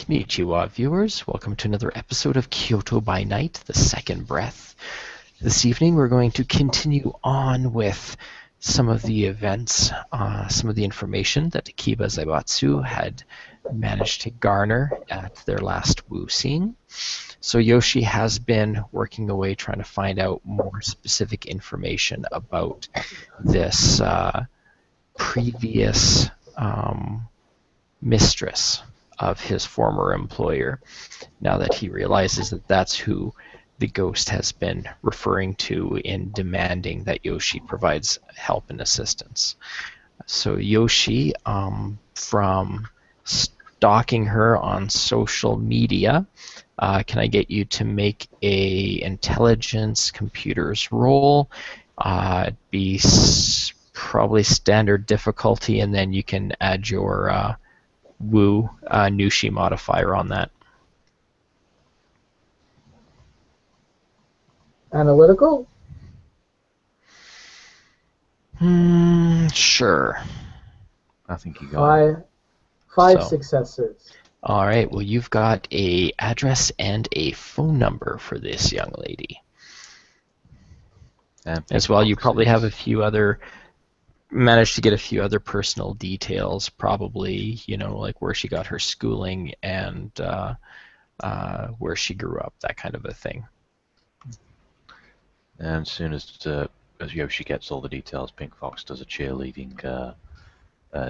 Konnichiwa, viewers. Welcome to another episode of Kyoto by Night, The Second Breath. This evening we're going to continue on with some of the events, some of the information that Akiba Shiatsu had managed to garner at their last Wu scene. So Yoshi has been working away trying to find out more specific information about this previous mistress of his former employer, now that he realizes that that's who the ghost has been referring to in demanding that Yoshi provides help and assistance. So Yoshi, from stalking her on social media, can I get you to make a intelligence computers roll? Be probably standard difficulty, and then you can add your Wu Nushi modifier on that. Analytical? Sure. I think you got Five successes. All right. Well, you've got a address and a phone number for this young lady. As well, you probably have a few other. Managed to get a few other personal details, probably, like where she got her schooling and where she grew up, that kind of a thing. And as soon as Yoshi gets all the details, Pink Fox does a cheerleading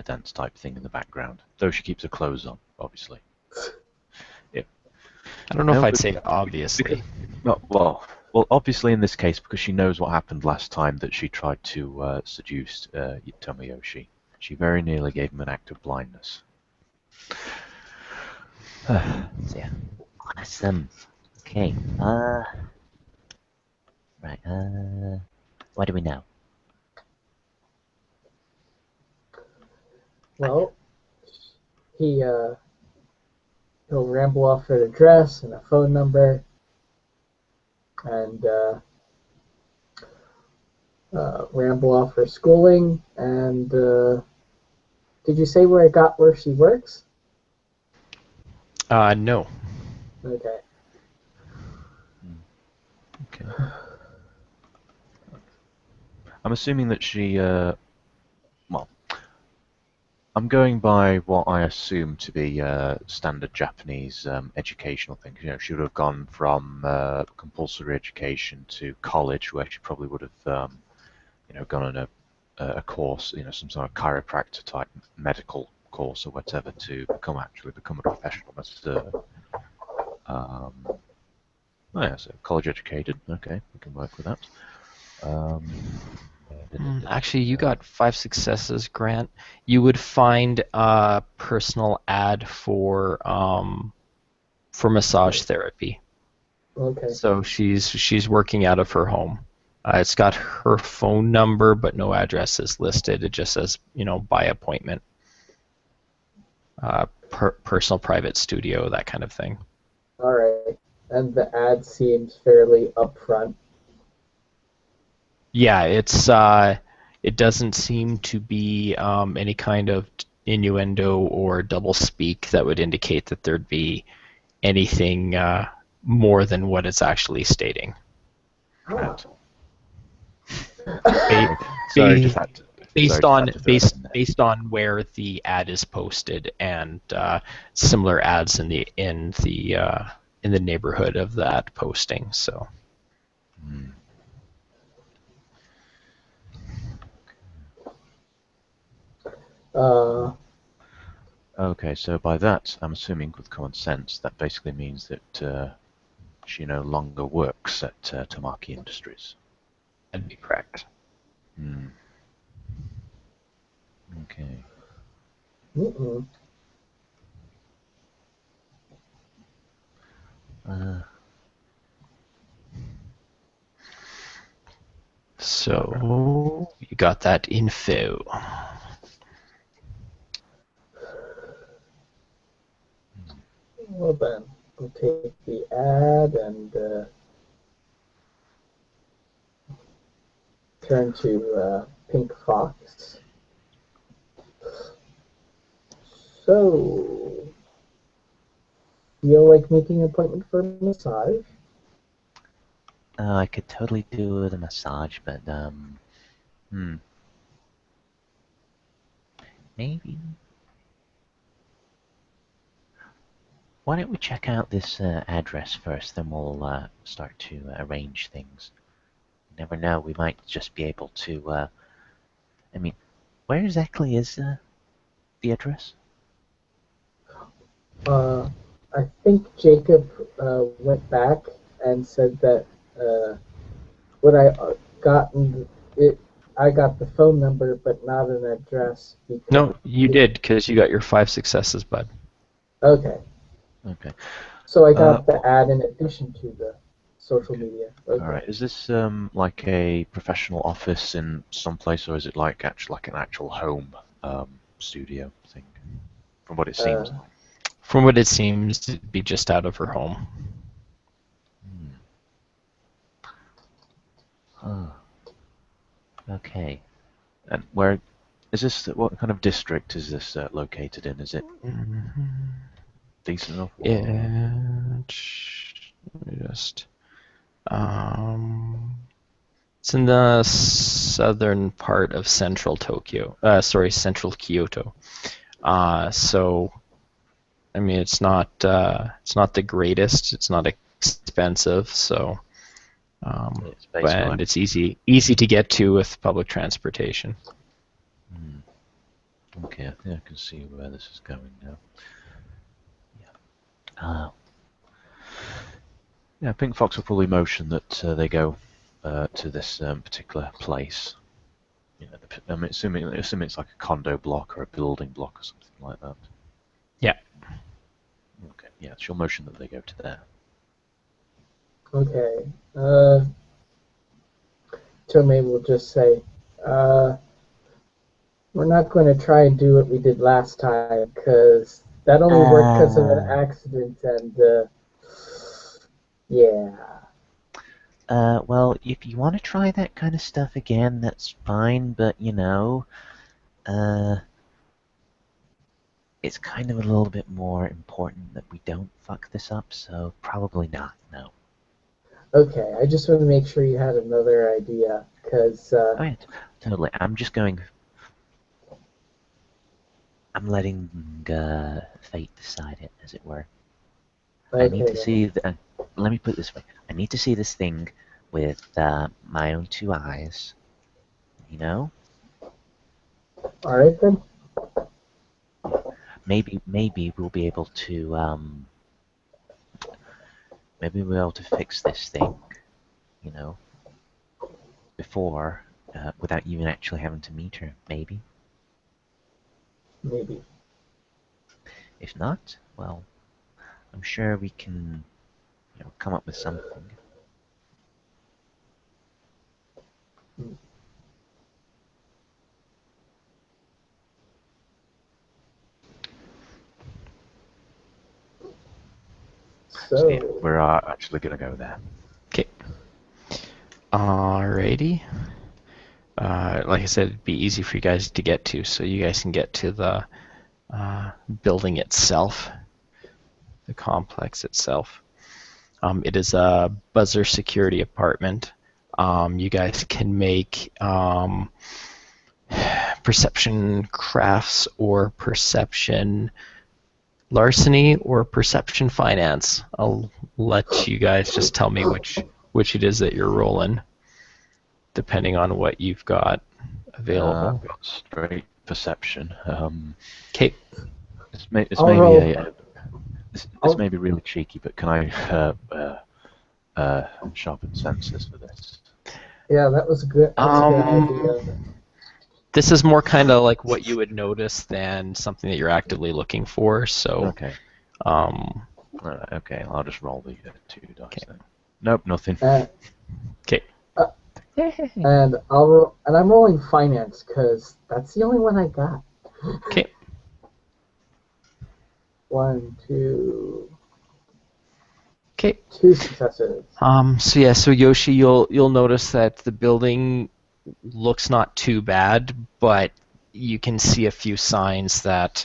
dance type thing in the background, though she keeps her clothes on, obviously. Yeah. I don't know if I'd say obviously. Well, obviously in this case, because she knows what happened last time that she tried to seduce Tomoe Yoshi. She very nearly gave him an act of blindness. So yeah. Awesome. Okay. Right. What do we know? Well, he'll ramble off an address and a phone number, and ramble off her schooling. And did you say where she works? No. Okay. Okay. I'm assuming that she, I'm going by what I assume to be standard Japanese educational things. She would have gone from compulsory education to college, where she probably would have, gone on a course, some sort of chiropractor type medical course or whatever to become a professional masseur. So college educated. Okay, we can work with that. Actually, you got 5 successes, Grant. You would find a personal ad for massage therapy. Okay. So she's working out of her home. It's got her phone number, but no address is listed. It just says, by appointment. Personal private studio, that kind of thing. All right. And the ad seems fairly upfront. Yeah, it doesn't seem to be any kind of innuendo or double speak that would indicate that there'd be anything more than what it's actually stating. Oh. Based on where the ad is posted and similar ads in the neighborhood of that posting. So. Okay, so by that, I'm assuming with common sense, that basically means that she no longer works at Tamaki Industries. That'd be correct. Okay. Mm-mm. So you got that info. Well then, we'll take the ad and turn to Pink Fox. So, feel like making an appointment for a massage? I could totally do with a massage, but maybe. Why don't we check out this address first, then we'll start to arrange things. You never know, we might just be able to. I mean, where exactly is the address? I think Jacob went back and said that what I gotten it. I got the phone number, but not an address because. No, you did, because you got your 5 successes, bud. Okay. Okay. So I got the ad in addition to the social media. Okay. All right. Is this like a professional office in some place, or is it like an actual home studio thing? From what it seems like. From what it seems to be just out of her home. Oh. Okay. And where is this? What kind of district is this located in? Is it decent enough? Or... Let me just. It's in the southern part of central Tokyo. Central Kyoto. So, I mean, it's not the greatest. It's not expensive. So, and it's easy to get to with public transportation. Okay, I think I can see where this is going now. Oh. Yeah, Pink Fox will probably motion that they go to this particular place. You know, I'm assuming it's like a condo block or a building block or something like that. Yeah. Okay. Yeah, she'll motion that they go to there. Okay. Tomoe will just say, we're not going to try and do what we did last time, because that only worked because of an accident, and, yeah. Well, if you want to try that kind of stuff again, that's fine, but, you know, it's kind of a little bit more important that we don't fuck this up, so probably not, no. Okay, I just want to make sure you had another idea, because... Oh, yeah, totally. I'm letting fate decide it, as it were. Okay, I need to see... let me put it this way. I need to see this thing with my own 2 eyes. You know? Alright then. Maybe we'll be able to... maybe we'll be able to fix this thing, you know, before, without even actually having to meet her, maybe. Maybe. If not, well, I'm sure we can, you know, come up with something. So yeah, we're actually going to go there. Okay. Alrighty. Like I said, it'd be easy for you guys to get to, so you guys can get to the building itself, the complex itself. It is a buzzer security apartment. You guys can make perception crafts or perception larceny or perception finance. I'll let you guys just tell me which it is that you're rolling, depending on what you've got available. I've got straight perception. Okay. This may be really cheeky, but can I sharpen senses for this? yeah, that's a good idea. This is more kind of like what you would notice than something that you're actively looking for. So, Okay. Okay, I'll just roll the 2 dice then. Nope, nothing. Okay. And I'm rolling finance because that's the only one I got. Okay. 1, 2. Okay. 2 successes. So Yoshi, you'll notice that the building looks not too bad, but you can see a few signs that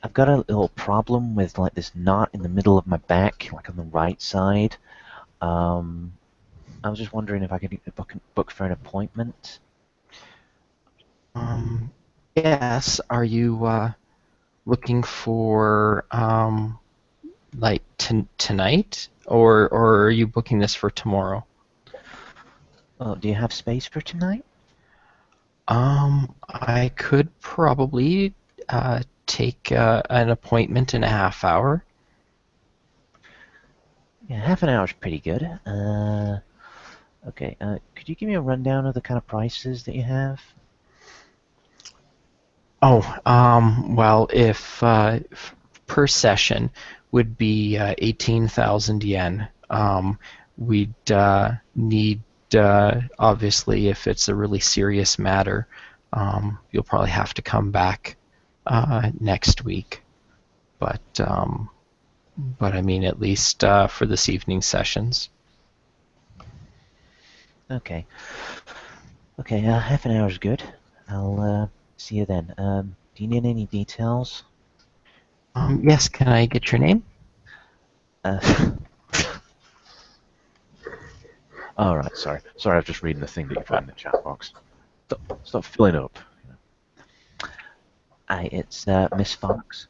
I've got a little problem with like this knot in the middle of my back, like on the right side. I was just wondering if I could book for an appointment. Yes. Are you looking for like tonight, or are you booking this for tomorrow? Oh, do you have space for tonight? I could probably take an appointment in a half hour. Yeah, half an hour is pretty good. Okay. Could you give me a rundown of the kind of prices that you have? Oh, well, if per session would be 18,000 yen. We'd need, obviously, if it's a really serious matter, you'll probably have to come back next week. But I mean, at least for this evening sessions. Okay. Okay. Half an hour is good. I'll see you then. Do you need any details? Yes, can I get your name? Uh, all right. Sorry. Sorry. I was just reading the thing that you put in the chat box. Stop filling up. It's Miss Fox.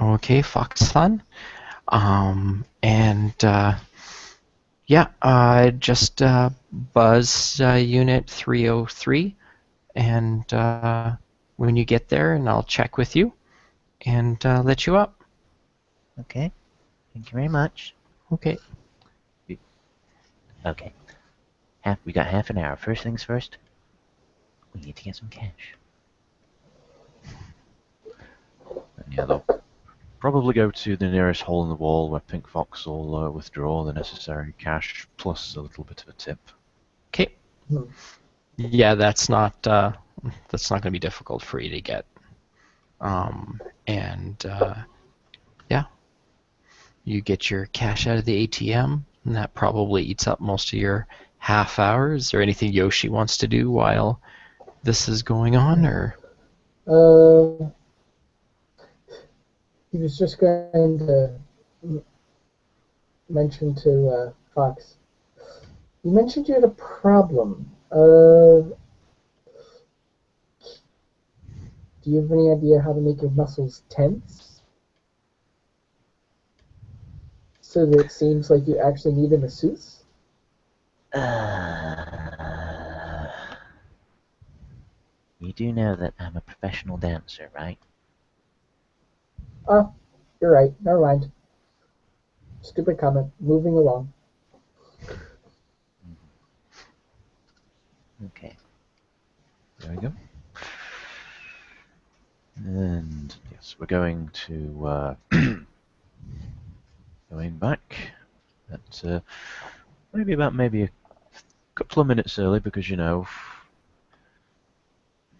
Okay, Fox-san. And yeah, just buzz unit 303, and when you get there, and I'll check with you and let you up. Okay. Thank you very much. Okay. Okay. We got half an hour. First things first, we need to get some cash. And yeah, they'll probably go to the nearest hole in the wall where Pink Fox will withdraw the necessary cash plus a little bit of a tip. Okay. Yeah, that's not going to be difficult for you to get. And yeah, you get your cash out of the ATM, and that probably eats up most of your half hour. Is there anything Yoshi wants to do while this is going on, or? He was just going to mention to Fox. You mentioned you had a problem. Do you have any idea how to make your muscles tense? So that it seems like you actually need a masseuse? You do know that I'm a professional dancer, right? Ah, you're right. Never mind. Stupid comment. Moving along. Okay. There we go. And yes, we're going to going back at maybe a couple of minutes early because you know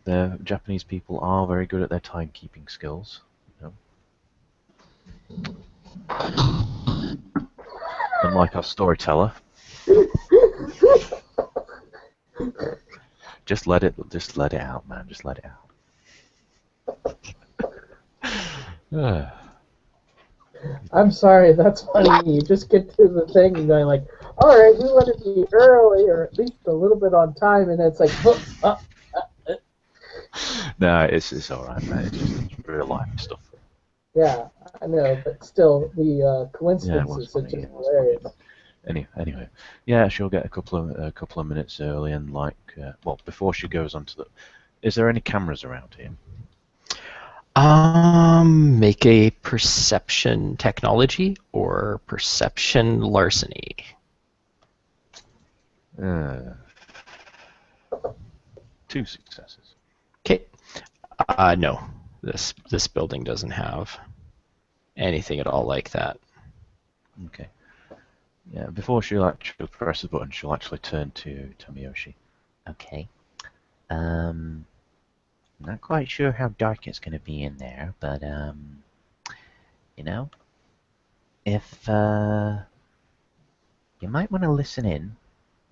the Japanese people are very good at their timekeeping skills. You know. Unlike our storyteller, just let it out, man. Just let it out. I'm sorry, that's funny. You just get to the thing and going like, all right, we want to be early or at least a little bit on time, and it's like, No, it's all right, man. It's just real life stuff. yeah, I know, but still, the Yeah, it coincidences was are funny. just It was hilarious. funny. Anyway, yeah, she'll get a couple of minutes early, and like, well, before she goes on to the, is there any cameras around here? Make a perception technology or perception larceny. Two successes. Okay. No, this building doesn't have anything at all like that. Okay. Yeah, before she'll actually press the button, she'll actually turn to Tomoe Yoshi. Okay. Not quite sure how dark it's gonna be in there, but you know, if you might want to listen in,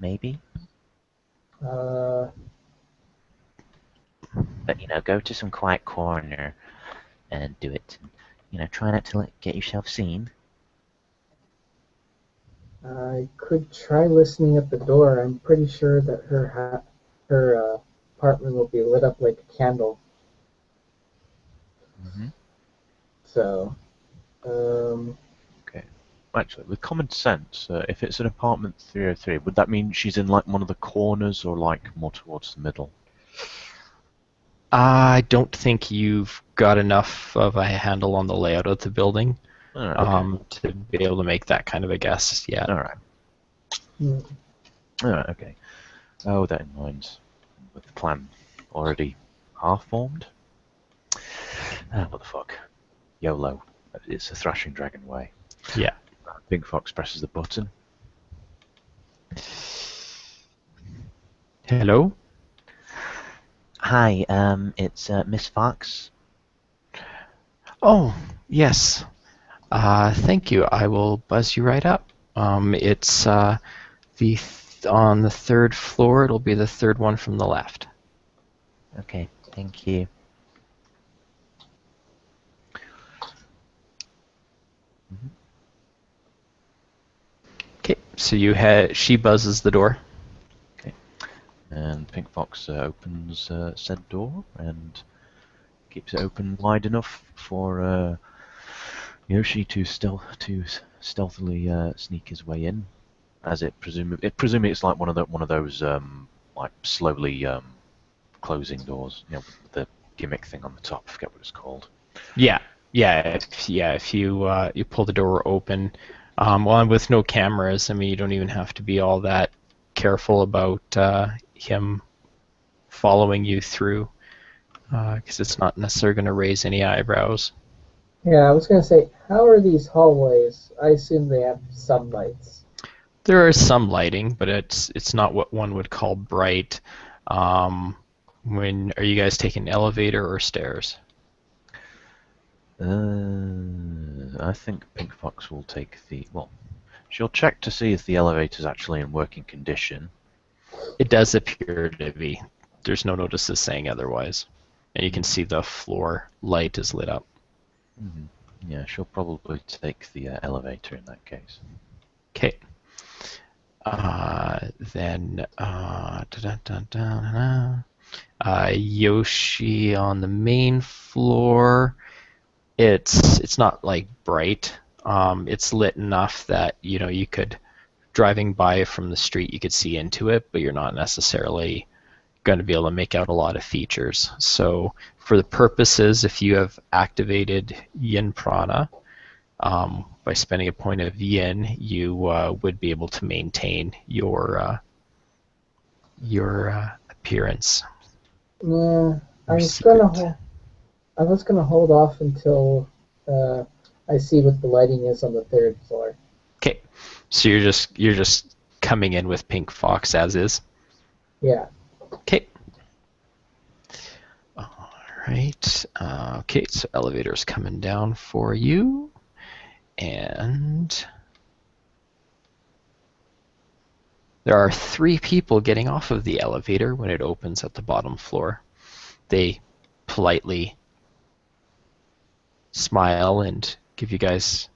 maybe. Uh, But you know, go to some quiet corner. do it. Try not to get yourself seen. I could try listening at the door. I'm pretty sure that her apartment will be lit up like a candle. Mm-hmm. So, Okay. Actually, with common sense, if it's an apartment 303, would that mean she's in like one of the corners or like more towards the middle? I don't think you've got enough of a handle on the layout of the building Okay. to be able to make that kind of a guess yet. All right. hmm. All right. Okay. Oh, with that in mind, with the plan already half formed. What the fuck? YOLO. It's a thrashing dragon way. Yeah. Pink Fox presses the button. Hello? Hi, it's Miss Fox. Oh, yes. Thank you. I will buzz you right up. It's on the third floor. It'll be the third one from the left. Okay, thank you. Okay, so she buzzes the door. Okay. And Pink Fox opens said door and keeps it open wide enough for Yoshi to stealthily sneak his way in, as presumably it's like one of those like slowly closing doors, with the gimmick thing on the top. I forget what it's called. Yeah. If you pull the door open, well, with no cameras, I mean, you don't even have to be all that careful about him following you through, because it's not necessarily going to raise any eyebrows. Yeah, I was gonna say, how are these hallways? I assume they have some lights. There is some lighting, but it's not what one would call bright. Are you guys taking elevator or stairs? I think Pink Fox will take she'll check to see if the elevator's actually in working condition. It does appear to be. There's no notices saying otherwise. And you can see the floor light is lit up. Mm-hmm. Yeah, she'll probably take the elevator in that case. Okay. Then Yoshi on the main floor. It's not like bright. It's lit enough that you could, driving by from the street, you could see into it, but you're not necessarily going to be able to make out a lot of features. So for the purposes, if you have activated Yin Prana, by spending a point of Yin, you would be able to maintain your appearance. Yeah, I Your was secret. gonna hold off until I see what the lighting is on the third floor. Okay, so you're just coming in with Pink Fox as is. Yeah. Okay. All right. Okay, so elevator's coming down for you, and there are 3 people getting off of the elevator when it opens at the bottom floor. They politely smile and give you guys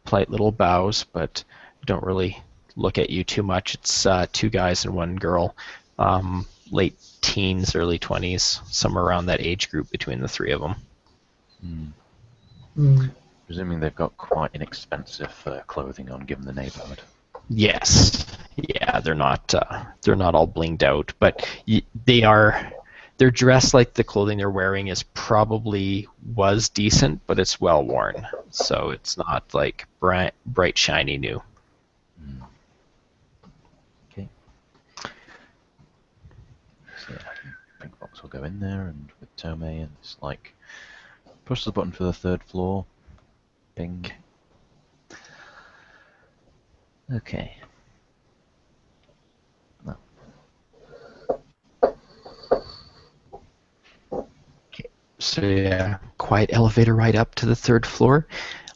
polite little bows, but don't really look at you too much. It's 2 guys and 1 girl, late teens, early 20s, somewhere around that age group between the 3 of them. Presuming they've got quite inexpensive clothing on, given the neighborhood. Yes, yeah, they're not all blinged out, but they're dressed like the clothing they're wearing was decent, but it's well worn, so it's not like bright shiny new. Okay. So yeah, Pink Fox will go in there, and with Tomoe, and it's like push the button for the third floor. Bing. Okay. No. So yeah, quiet elevator right up to the 3rd floor.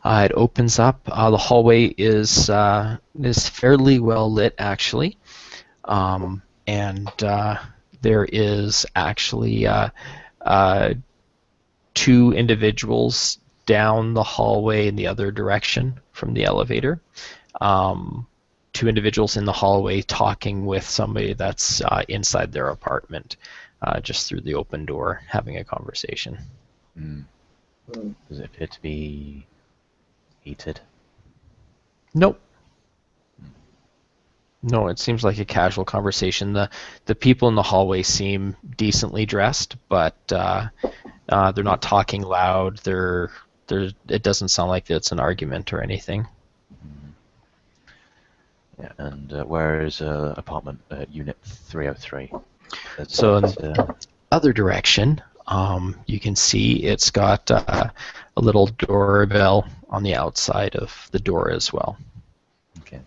It opens up. The hallway is fairly well lit, actually, and there is actually two individuals down the hallway in the other direction from the elevator. Two individuals in the hallway talking with somebody that's inside their apartment, just through the open door, having a conversation. Does it appear to be heated? Nope. No, it seems like a casual conversation. The people in the hallway seem decently dressed, but they're not talking loud. It doesn't sound like it's an argument or anything. Yeah, and where is apartment unit 303? So in the other direction, you can see it's got a little doorbell on the outside of the door as well. Okay.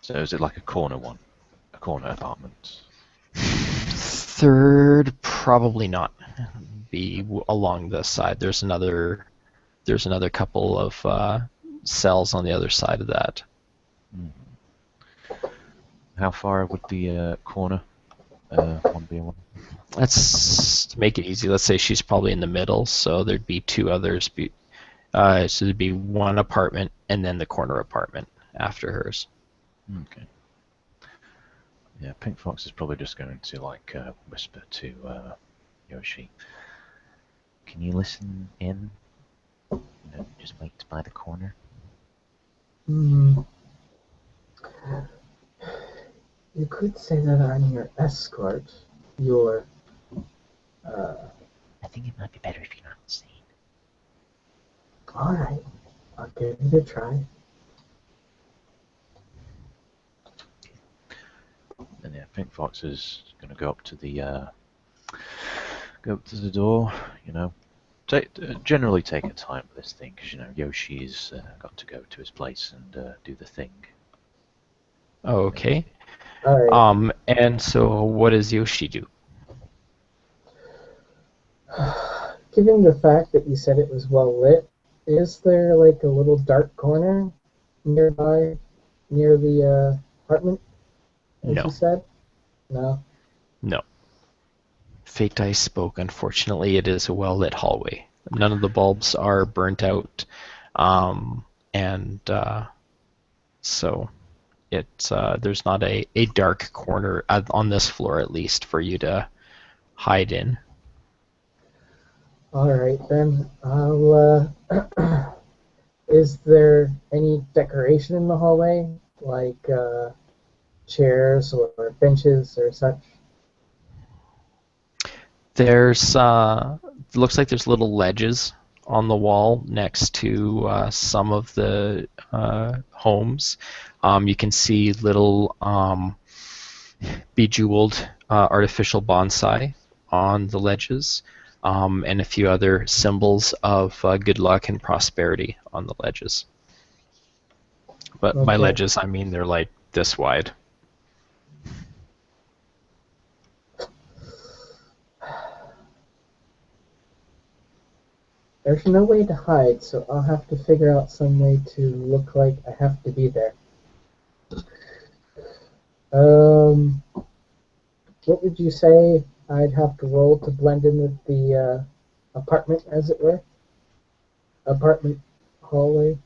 So is it like a corner one? A corner apartment? Third, probably not. Be along the side. There's another couple of cells on the other side of that. How far would the corner one be? Let's to make it easy. Let's say she's probably in the middle, so there'd be two others. So there'd be one apartment and then the corner apartment after hers. Okay. Yeah, Pink Fox is probably just going to like whisper to Yoshi. Can you listen in? Just wait by the corner. You could say that I'm your escort. Your. I think it might be better if you're not seen. All right, I'll give it a try. And yeah, Pink Fox is going to go up to the door. You know, generally take a time with this thing because Yoshi's got to go to his place and do the thing. Okay. All right. And so what does Yoshi do? Given the fact that you said it was well lit, is there like a little dark corner nearby, near the apartment, as No. you said? No. No. Fake Dice spoke. Unfortunately, it is a well-lit hallway. None of the bulbs are burnt out, and so there's not a dark corner on this floor, at least, for you to hide in. All right then. I'll. Is there any decoration in the hallway, like chairs or benches or such? There's looks like there's little ledges on the wall next to some of the homes. You can see little bejeweled artificial bonsai on the ledges, and a few other symbols of good luck and prosperity on the ledges. But by Okay. ledges, I mean they're like this wide. There's no way to hide, so I'll have to figure out some way to look like I have to be there. What would you say I'd have to roll to blend in with the apartment, as it were? Apartment hallway?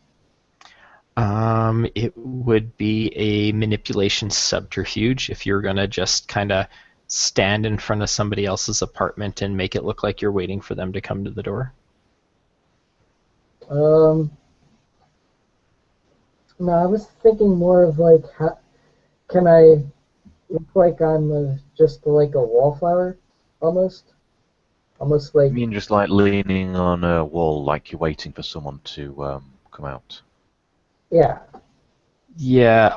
It would be a manipulation subterfuge if you're gonna just kind of stand in front of somebody else's apartment and make it look like you're waiting for them to come to the door. No, I was thinking more of like, how can I look like I'm just like a wallflower, almost I like, mean, just like leaning on a wall, like you're waiting for someone to come out. yeah. Yeah,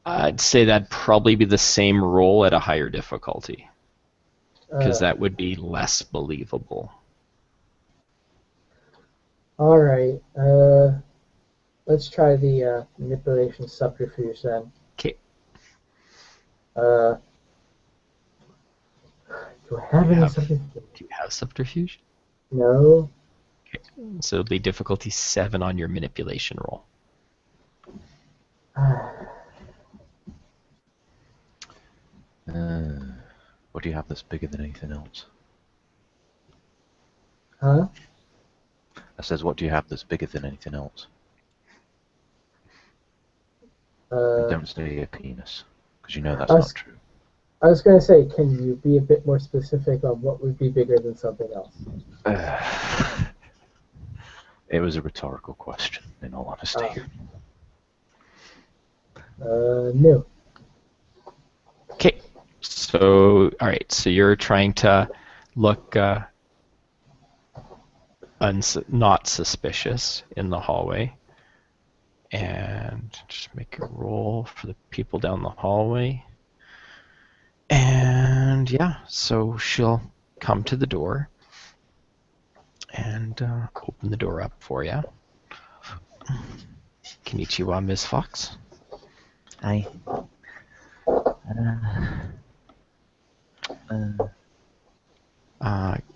I'd say that'd probably be the same roll at a higher difficulty, because that would be less believable. All right. Let's try the manipulation subterfuge then. Okay. Do I have any subterfuge? Do you have subterfuge? No. Okay. So it'll be difficulty 7 on your manipulation roll. What do you have that's bigger than anything else? Huh? I says, what do you have that's bigger than anything else? And Uh, don't say a penis, because you know I that's not was, true. I was going to say, can you be a bit more specific on what would be bigger than something else? It was a rhetorical question, in all honesty. No. Okay. So, all right. So you're trying to look not suspicious in the hallway, and just make a roll for the people down the hallway. And yeah, so she'll come to the door and open the door up for you. Konnichiwa, Ms. Fox. I.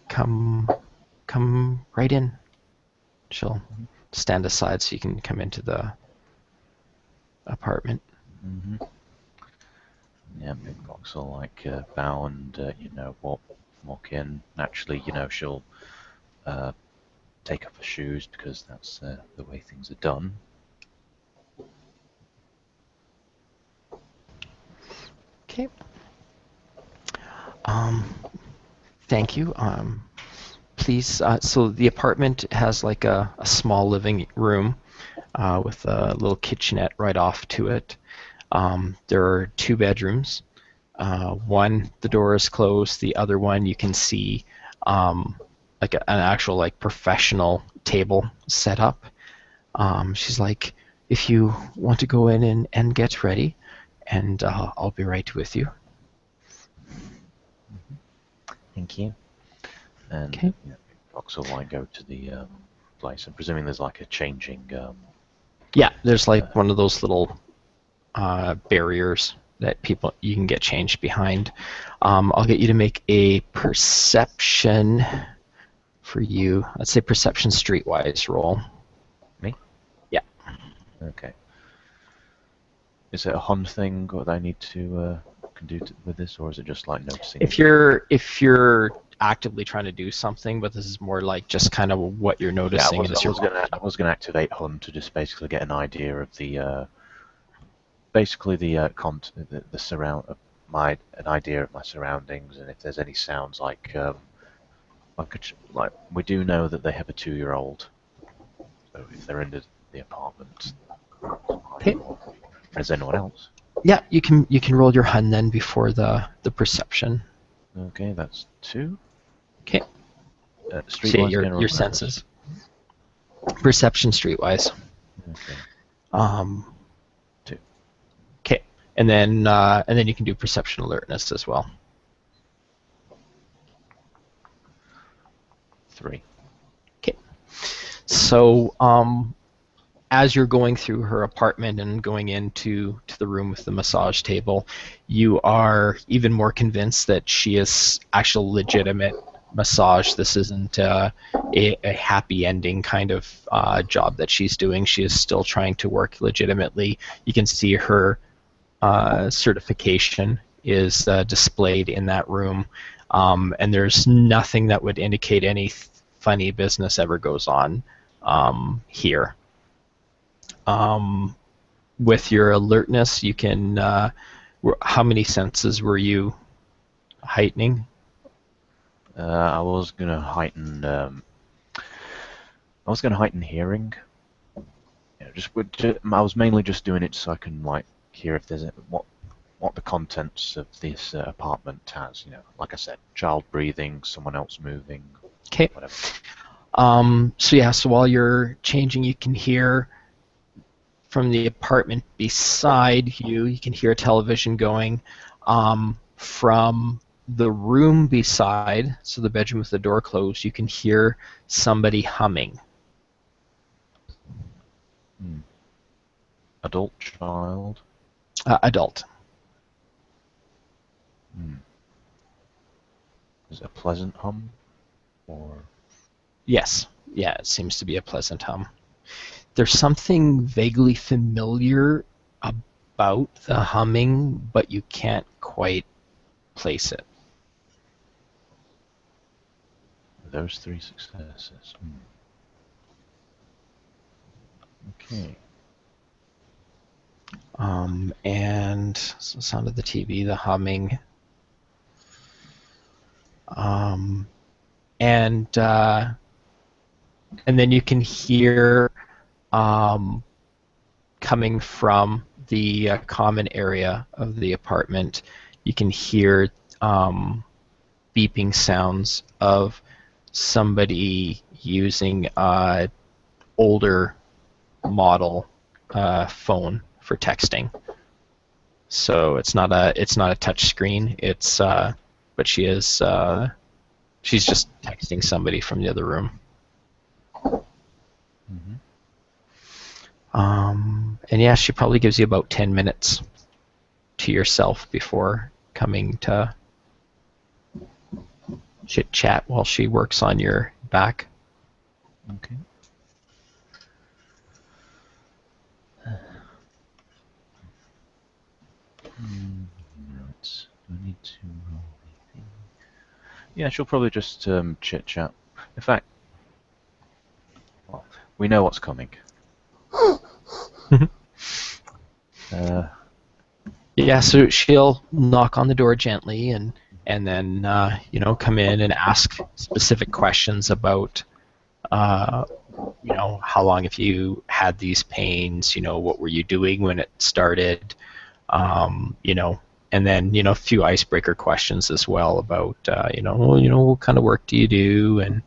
Come right in. She'll stand aside so you can come into the apartment. Mm-hmm. Yeah, Big Fox will like bow and walk in. Naturally, she'll take off her shoes because that's the way things are done. Okay. Thank you. Please. So the apartment has like a small living room with a little kitchenette right off to it. There are 2 bedrooms. One, the door is closed. The other one, you can see like an actual like professional table set up. She's like, if you want to go in and get ready, and I'll be right with you. Thank you. And Okay. Big Fox will like go to the place. I'm presuming there's like a changing. Yeah, there's like one of those little barriers that you can get changed behind. I'll get you to make a perception for you. Let's say perception streetwise roll. Me? Yeah. Okay. Is it a Hun thing that I need to can do with this, or is it just like noticing? If you're actively trying to do something, but this is more like just kind of what you're noticing. Yeah, I was gonna activate Hun to just basically get an idea of the basically the an idea of my surroundings, and if there's any sounds like we do know that they have a 2-year-old, so if they're in the apartment, Okay. is anyone else? Yeah, you can roll your Hun then before the perception. Okay, that's 2. Okay. Streetwise See general your awareness. senses. Perception streetwise. Okay. 2. Okay, and then you can do perception alertness as well. 3. Okay. So as you're going through her apartment and going into the room with the massage table, you are even more convinced that she is actual legitimate massage. This isn't a happy ending kind of job that she's doing. She is still trying to work legitimately. You can see her certification is displayed in that room, and there's nothing that would indicate any funny business ever goes on here. With your alertness, you can. How many senses were you heightening? I was gonna heighten. I was gonna heighten hearing. I was mainly just doing it so I can like hear if there's what the contents of this apartment has. Like I said, child breathing, someone else moving. Okay. Whatever. So while you're changing, you can hear from the apartment beside you. You can hear a television going. From the room beside, so the bedroom with the door closed, you can hear somebody humming. Adult, child? Adult. Is it a pleasant hum? Or Yes. Yeah, it seems to be a pleasant hum. There's something vaguely familiar about the humming, but you can't quite place it. those 3 successes. Okay. And so sound of the TV, the humming. And then you can hear coming from the common area of the apartment, you can hear beeping sounds of somebody using an older model phone for texting. So it's not a touch screen. But she's just texting somebody from the other room. Mm-hmm. And yeah, she probably gives you about 10 minutes to yourself before coming to chit chat while she works on your back. Okay. Right. Do I need to roll anything? Yeah, she'll probably just chit chat. In fact, well, we know what's coming. Yeah, so she'll knock on the door gently and then come in and ask specific questions about how long have you had these pains, what were you doing when it started, and then a few icebreaker questions as well about what kind of work do you do, and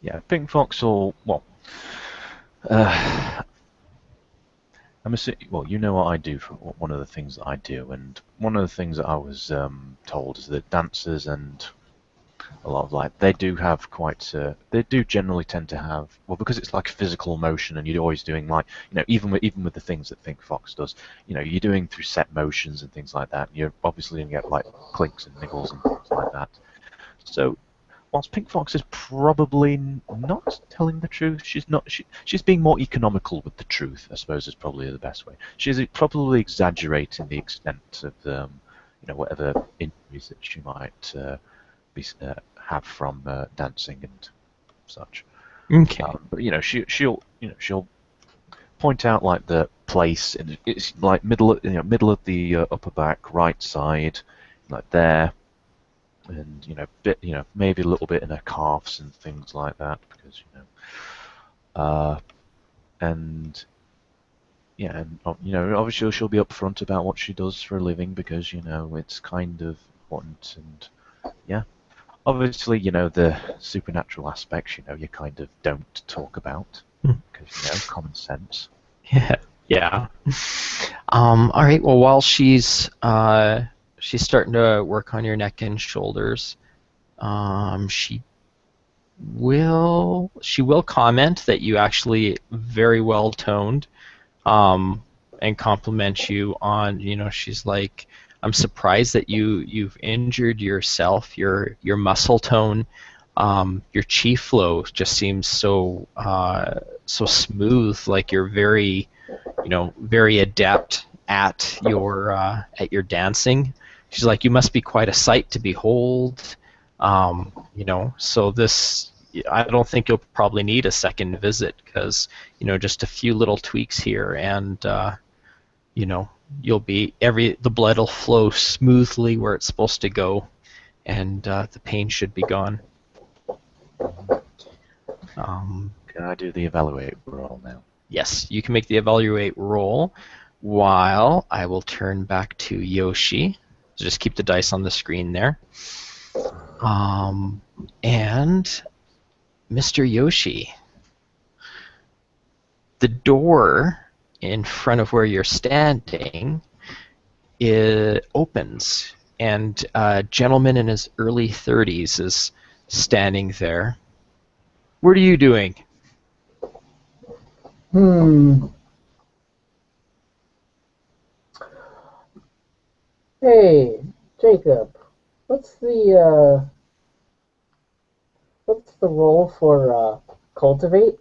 Yeah, Pink Fox will, well, I'm assuming, well, you know what I do, for one of the things that I do, and one of the things that I was told is that dancers and a lot of they do have quite, they do generally tend to have, well, because it's like physical motion and you're always doing even with the things that Pink Fox does, you're doing through set motions and things like that, you're obviously going to get like clinks and niggles and things like that. So whilst Pink Fox is probably not telling the truth, she's being more economical with the truth, I suppose is probably the best way. She's probably exaggerating the extent of whatever injuries that she might have from dancing and such. okay. But she'll point out like the place, and it's like middle of the upper back, right side, like there. And maybe a little bit in her calves and things like that, because and yeah, and obviously she'll be upfront about what she does for a living, because it's kind of important. And yeah, obviously the supernatural aspects you kind of don't talk about, because common sense. Yeah. All right. Well, while she's starting to work on your neck and shoulders, she will comment that you actually very well toned, and compliment you on, she's like, I'm surprised that you've injured yourself. Your muscle tone, your chi flow just seems so smooth. Like you're very very adept at your dancing. She's like, you must be quite a sight to behold. So this, I don't think you'll probably need a second visit, because just a few little tweaks here, and you'll be the blood will flow smoothly where it's supposed to go, and the pain should be gone. Can I do the evaluate roll now? Yes, you can make the evaluate roll, while I will turn back to Yoshi. Just keep the dice on the screen there. And Mr. Yoshi, the door in front of where you're standing, it opens, and a gentleman in his early 30s is standing there. What are you doing? Hey, Jacob, what's the role for cultivate?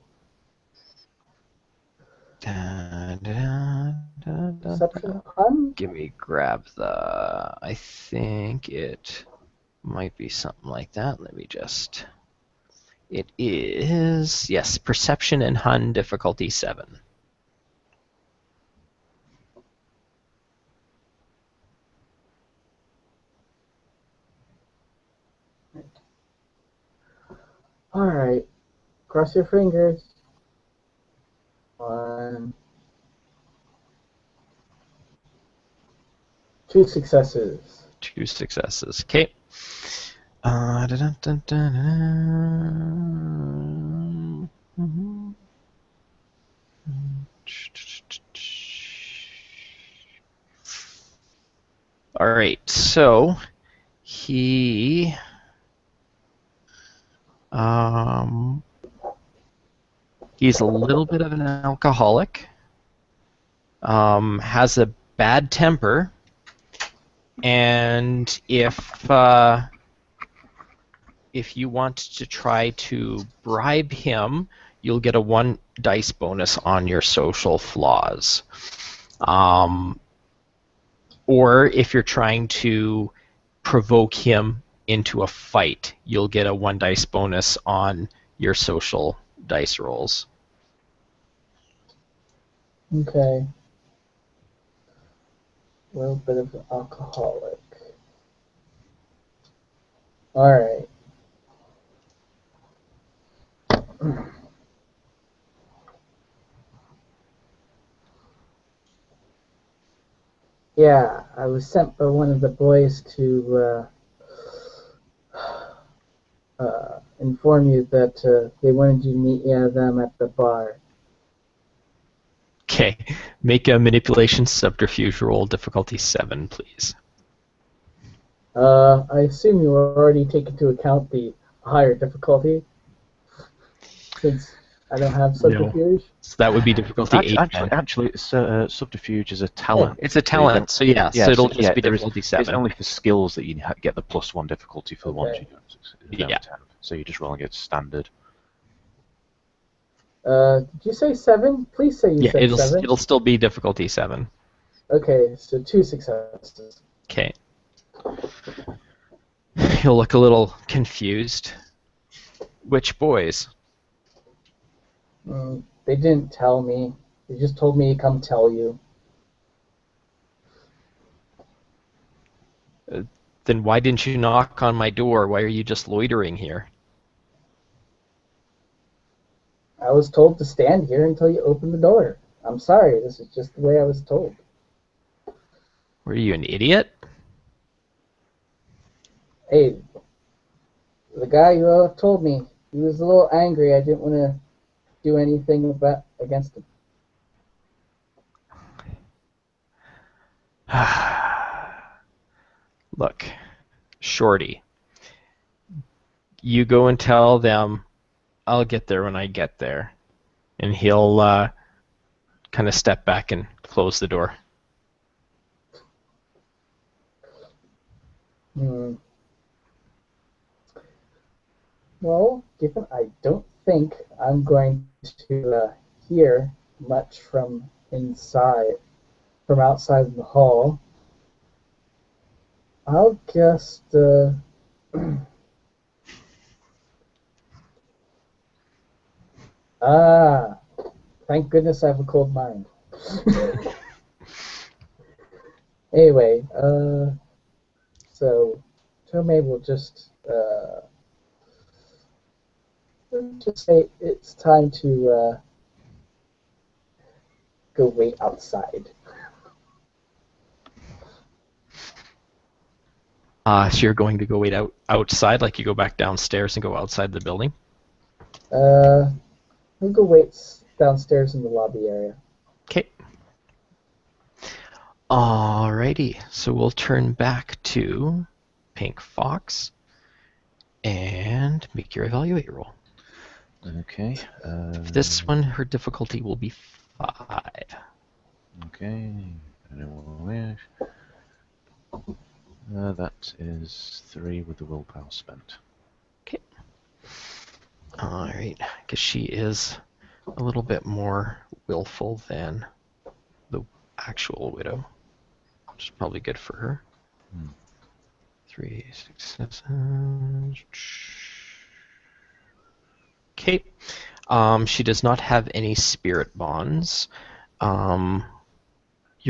Perception? Give me grab the. I think it Might be something like that. Let me just... It is, yes, Perception and Hun, difficulty 7. Alright. Cross your fingers. 1. 2 successes. 2 successes. Okay. All right, so he he's a little bit of an alcoholic, has a bad temper, and if you want to try to bribe him, you'll get a 1 dice bonus on your social flaws. Or if you're trying to provoke him into a fight, you'll get a 1 dice bonus on your social dice rolls. Okay. A little bit of an alcoholic. Alright. Yeah, I was sent by one of the boys to inform you that they wanted you to meet them at the bar. Okay, make a manipulation subterfuge roll, difficulty 7, please. I assume you already take into account the higher difficulty, since I don't have subterfuge. So that would be difficulty 8. Actually, it's, subterfuge is a talent. It's a talent, so yeah, so it'll just be difficulty 7. It's only for skills that you get the +1 difficulty for the ones you don't. Yeah. So you're just rolling it standard. Did you say 7? Please say you said 7. It'll still be difficulty 7. Okay, so 2 successes. Okay. He'll look a little confused. Which boys? They didn't tell me. They just told me to come tell you. Then why didn't you knock on my door? Why are you just loitering here? I was told to stand here until you open the door. I'm sorry, this is just the way I was told. Were you an idiot? Hey, the guy who told me, he was a little angry. I didn't want to do anything against him. Look, Shorty, you go and tell them I'll get there when I get there. And he'll kind of step back and close the door. Well, given I don't think I'm going to hear much from outside the hall, I'll just thank goodness I have a cold mind. Anyway, so Tomoe will just say it's time to go wait outside. So you're going to go wait outside, like you go back downstairs and go outside the building? I'll go wait downstairs in the lobby area. Okay. Alrighty, so we'll turn back to Pink Fox and make your evaluate roll. Okay. For this one, her difficulty will be 5. Okay. That is 3 with the willpower spent. Okay. Alright, because she is a little bit more willful than the actual widow, which is probably good for her. 3, 6, 7. Okay. She does not have any spirit bonds. You're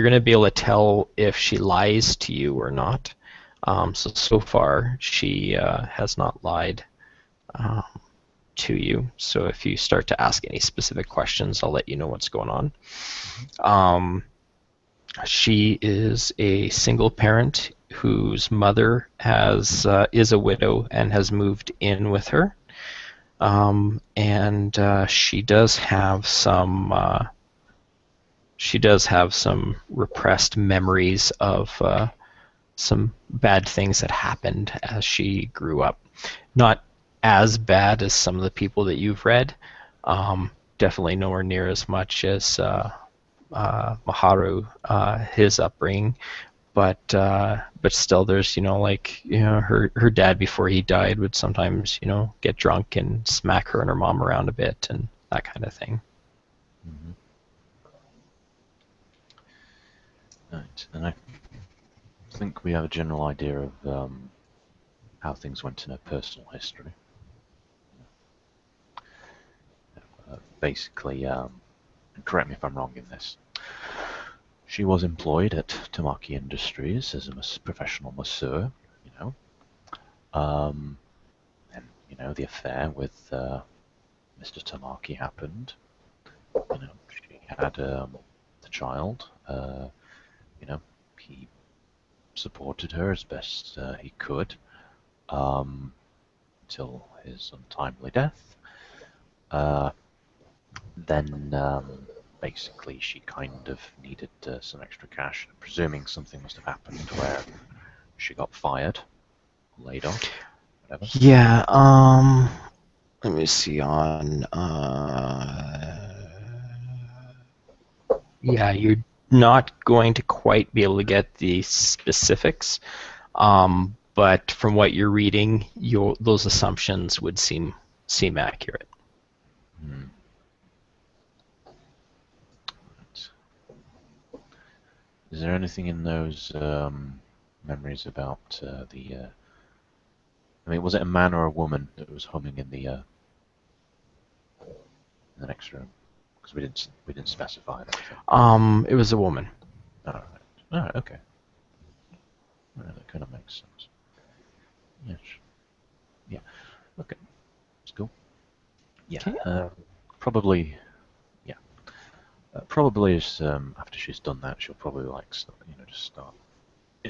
going to be able to tell if she lies to you or not. So far, she has not lied to you. So if you start to ask any specific questions, I'll let you know what's going on. She is a single parent whose mother is a widow and has moved in with her. And she does have some repressed memories of some bad things that happened as she grew up. Not as bad as some of the people that you've read. Definitely nowhere near as much as Maharu, his upbringing. But still, there's her dad before he died would sometimes get drunk and smack her and her mom around a bit and that kind of thing. Mm-hmm. Right, and I think we have a general idea of how things went in her personal history. Basically, and correct me if I'm wrong in this, she was employed at Tamaki Industries as a professional masseur, and the affair with Mr. Tamaki happened. She had the child. He supported her as best he could until his untimely death. Then basically she kind of needed some extra cash, presuming something must have happened where she got fired, laid off, whatever. Yeah, let me see on yeah, you're not going to quite be able to get the specifics, but from what you're reading, those assumptions would seem accurate. Hmm. Is there anything in those memories about the? I mean, was it a man or a woman that was humming in the next room? Because we didn't specify that. It was a woman. All right. All right. Okay. All right, that kind of makes sense. Yes. Yeah. Okay. That's cool. Yeah. Okay. Probably. Yeah. Probably is after she's done that, she'll probably just start.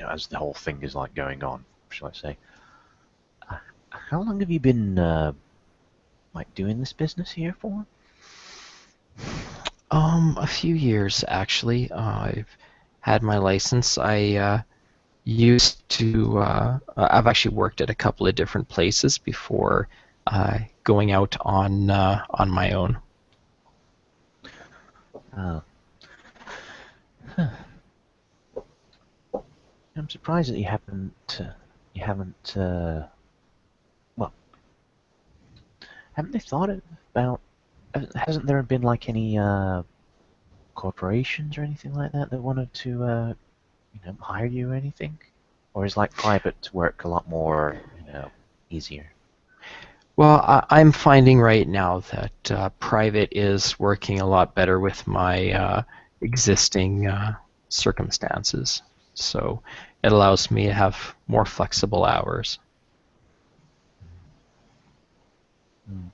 As the whole thing is going on, shall I say? How long have you been doing this business here for? A few years actually. I've had my license. I used to. I've actually worked at a couple of different places before going out on my own. Huh. I'm surprised that you haven't. Well, haven't they thought about? Hasn't there been any corporations or anything like that that wanted to hire you or anything? Or is private work a lot more easier? Well, I'm finding right now that private is working a lot better with my existing circumstances. So it allows me to have more flexible hours. Mm.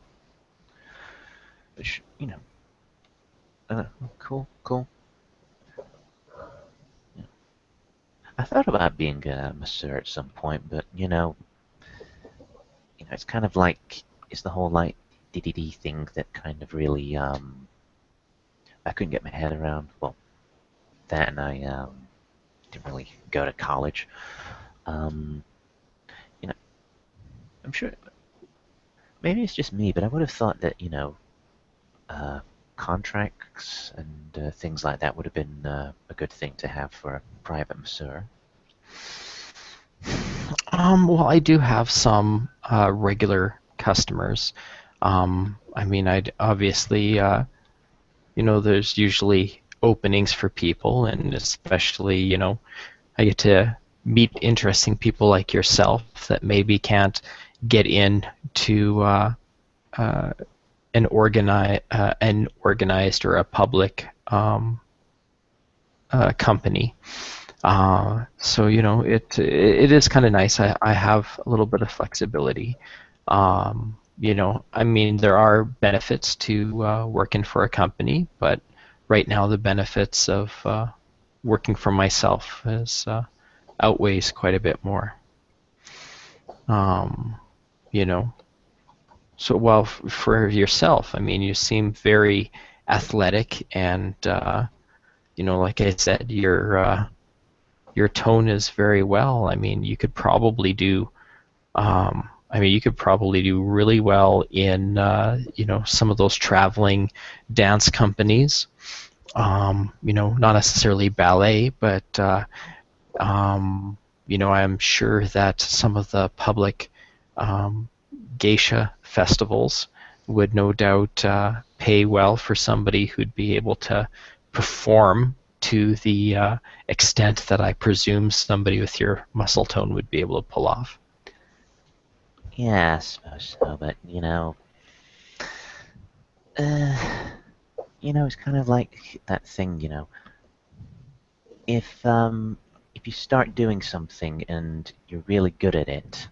Cool. Yeah. I thought about being a masseur at some point, but it's kind of it's the whole DDD thing that kind of really I couldn't get my head around. Well, that and I didn't really go to college. Um, I'm sure maybe it's just me, but I would have thought that contracts and things like that would have been a good thing to have for a private masseur. Well, I do have some regular customers. I mean, I'd obviously, there's usually openings for people, and especially, I get to meet interesting people like yourself that maybe can't get in to an organized or a public company. So it is kind of nice. I have a little bit of flexibility. I mean, there are benefits to working for a company, but right now the benefits of working for myself is outweighs quite a bit more. Um, you know, so well for yourself, I mean, you seem very athletic, and like I said, your tone is very well. I mean, you could probably do. You could probably do really well in some of those traveling dance companies. Not necessarily ballet, but I'm sure that some of the public um, geisha festivals would no doubt pay well for somebody who'd be able to perform to the extent that I presume somebody with your muscle tone would be able to pull off. Yeah, I suppose so, but uh, it's kind of like that thing, if you start doing something and you're really good at it,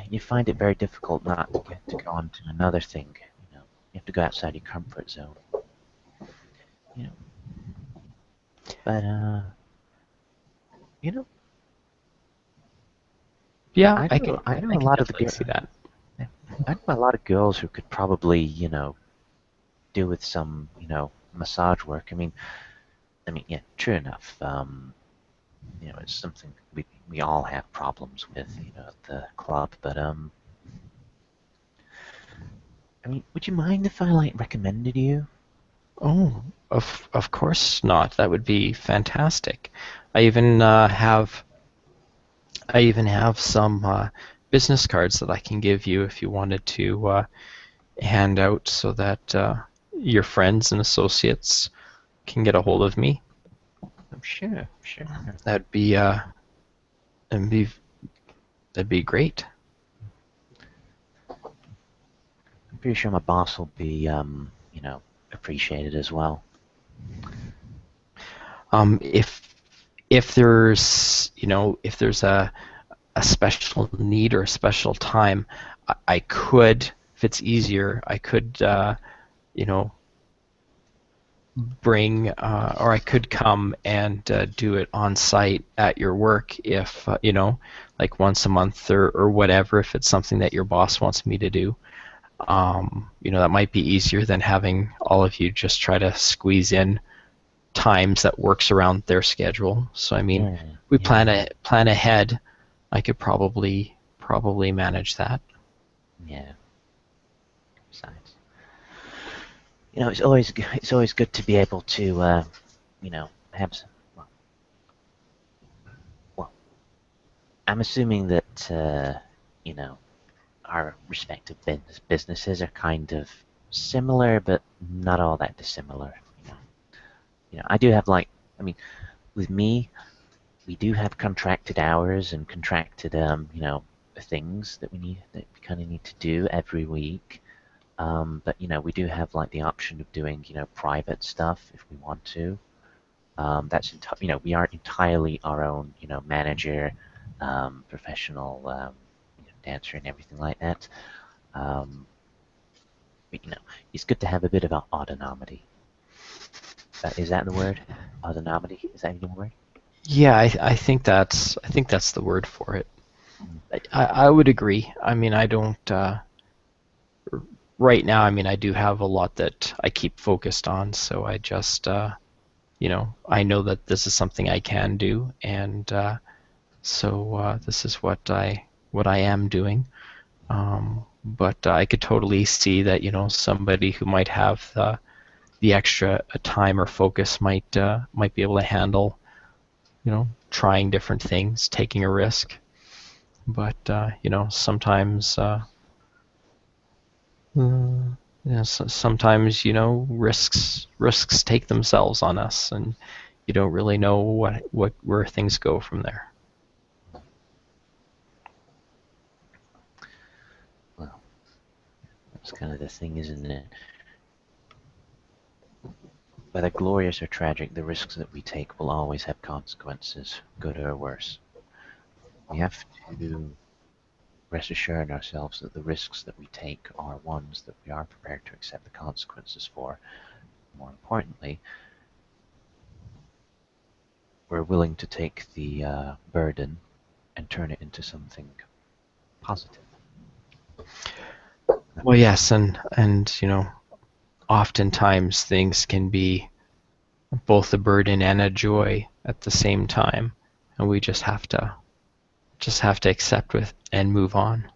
you find it very difficult not to get to go on to another thing. You have to go outside your comfort zone. You know, but you know, Yeah, I know I know I a can lot of the definitely see that. I know a lot of girls who could probably do with some massage work. Yeah, true enough. It's something we all have problems with, at the club. But would you mind if I recommended you? Oh, of course not. That would be fantastic. I even have some business cards that I can give you if you wanted to hand out so that your friends and associates can get a hold of me. Sure, sure. That'd be that'd be that'd be great. I'm pretty sure my boss will be, appreciated as well. If there's a special need or a special time, I could, if it's easier, I could you know bring or I could come and do it on site at your work if like once a month or whatever, if it's something that your boss wants me to do. That might be easier than having all of you just try to squeeze in times that works around their schedule. So I mean, Yeah, we yeah, plan ahead. I could probably manage that. yeah. Besides, it's always good to be able to, have some. Well, I'm assuming that our respective businesses are kind of similar, but not all that dissimilar. I do have with me, we do have contracted hours and contracted things that we kind of need to do every week. But we do have the option of doing private stuff if we want to. We aren't entirely our own manager, professional dancer and everything like that. Um, but, it's good to have a bit of autonomy. Is that the word? Autonomy? Is that even the word? Yeah, I think that's the word for it. I would agree. I mean, I don't right now. I mean, I do have a lot that I keep focused on, so I just I know that this is something I can do, and so this is what I am doing. But I could totally see that somebody who might have the extra time or focus might be able to handle trying different things, taking a risk. But sometimes sometimes risks take themselves on us, and you don't really know where things go from there. Well, that's kind of the thing, isn't it? Whether glorious or tragic, the risks that we take will always have consequences, good or worse. We have to rest assured ourselves that the risks that we take are ones that we are prepared to accept the consequences for. More importantly, we're willing to take the burden and turn it into something positive. Well, yes, and oftentimes things can be both a burden and a joy at the same time, and we just have to accept with and move on.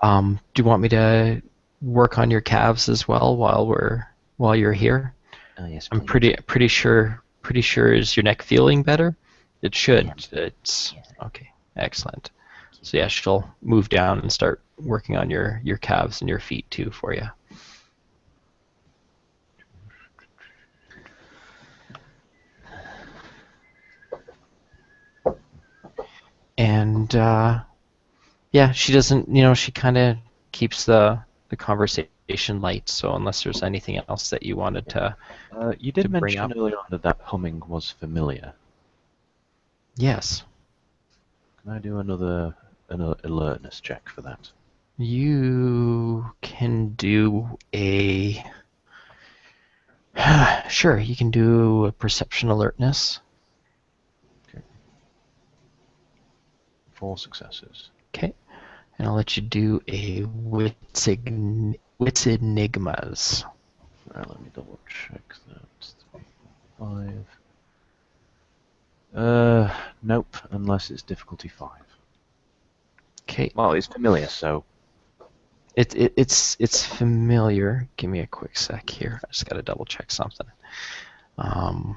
Do you want me to work on your calves as well while you're here? Oh yes, I'm please. pretty sure is your neck feeling better? It should. Yeah. It's okay. Excellent. So yeah, she'll move down and start working on your calves and your feet too for you. And yeah, she doesn't. She kind of keeps the conversation light. So unless there's anything else that you wanted to You did bring mention up. earlier on that humming was familiar. Yes. Can I do another alertness check for that? You can do a. Sure, you can do a perception alertness. Okay. 4 successes. Okay. And I'll let you do a wits enigmas. Right, let me double check that. 3, 5. Nope, unless it's difficulty 5. Okay. Well, it's familiar, so. It's familiar. Give me a quick sec here. I just got to double check something. But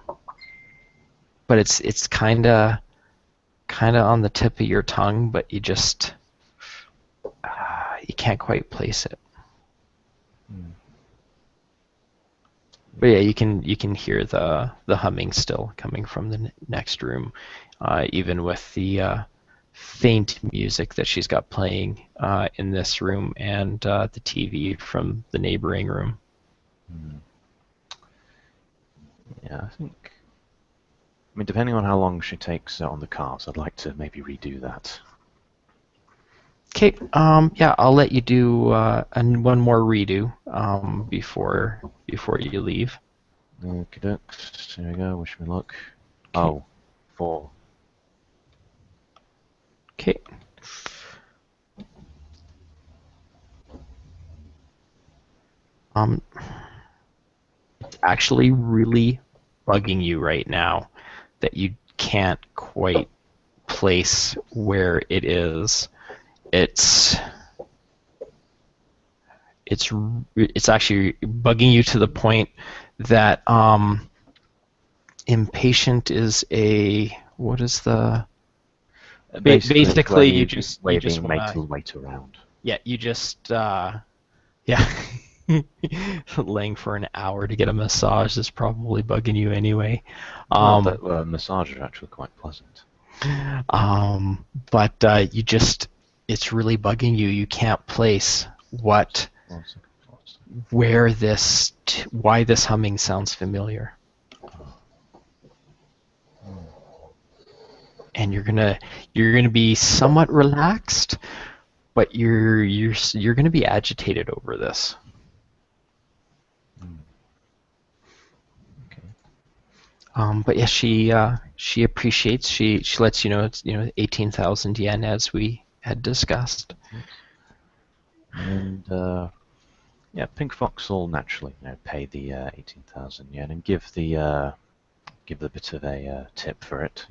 it's kind of on the tip of your tongue, but you just you can't quite place it. But yeah, you can hear the humming still coming from the next room, even with the faint music that she's got playing in this room and the TV from the neighboring room. Yeah, I think. I mean, depending on how long she takes on the cars, I'd like to maybe redo that. Okay, yeah, I'll let you do one more redo before you leave. Okay, ducks. Here we go. Wish me luck. Okay. Oh, 4. Okay. It's actually really bugging you right now that you can't quite place where it is. It's actually bugging you to the point that impatient is a what is the basically you just way you of just being made want to wait around. yeah you just laying for an hour to get a massage is probably bugging you anyway. Well, the massage is actually quite pleasant. But it's really bugging you. You can't place where why this humming sounds familiar. And you're gonna be somewhat relaxed, but you're gonna be agitated over this. Okay. But yeah, she appreciates. She lets you know it's 18,000 yen as we had discussed. And yeah, Pink Fox will naturally pay the 18,000 yen and give the bit of a tip for it.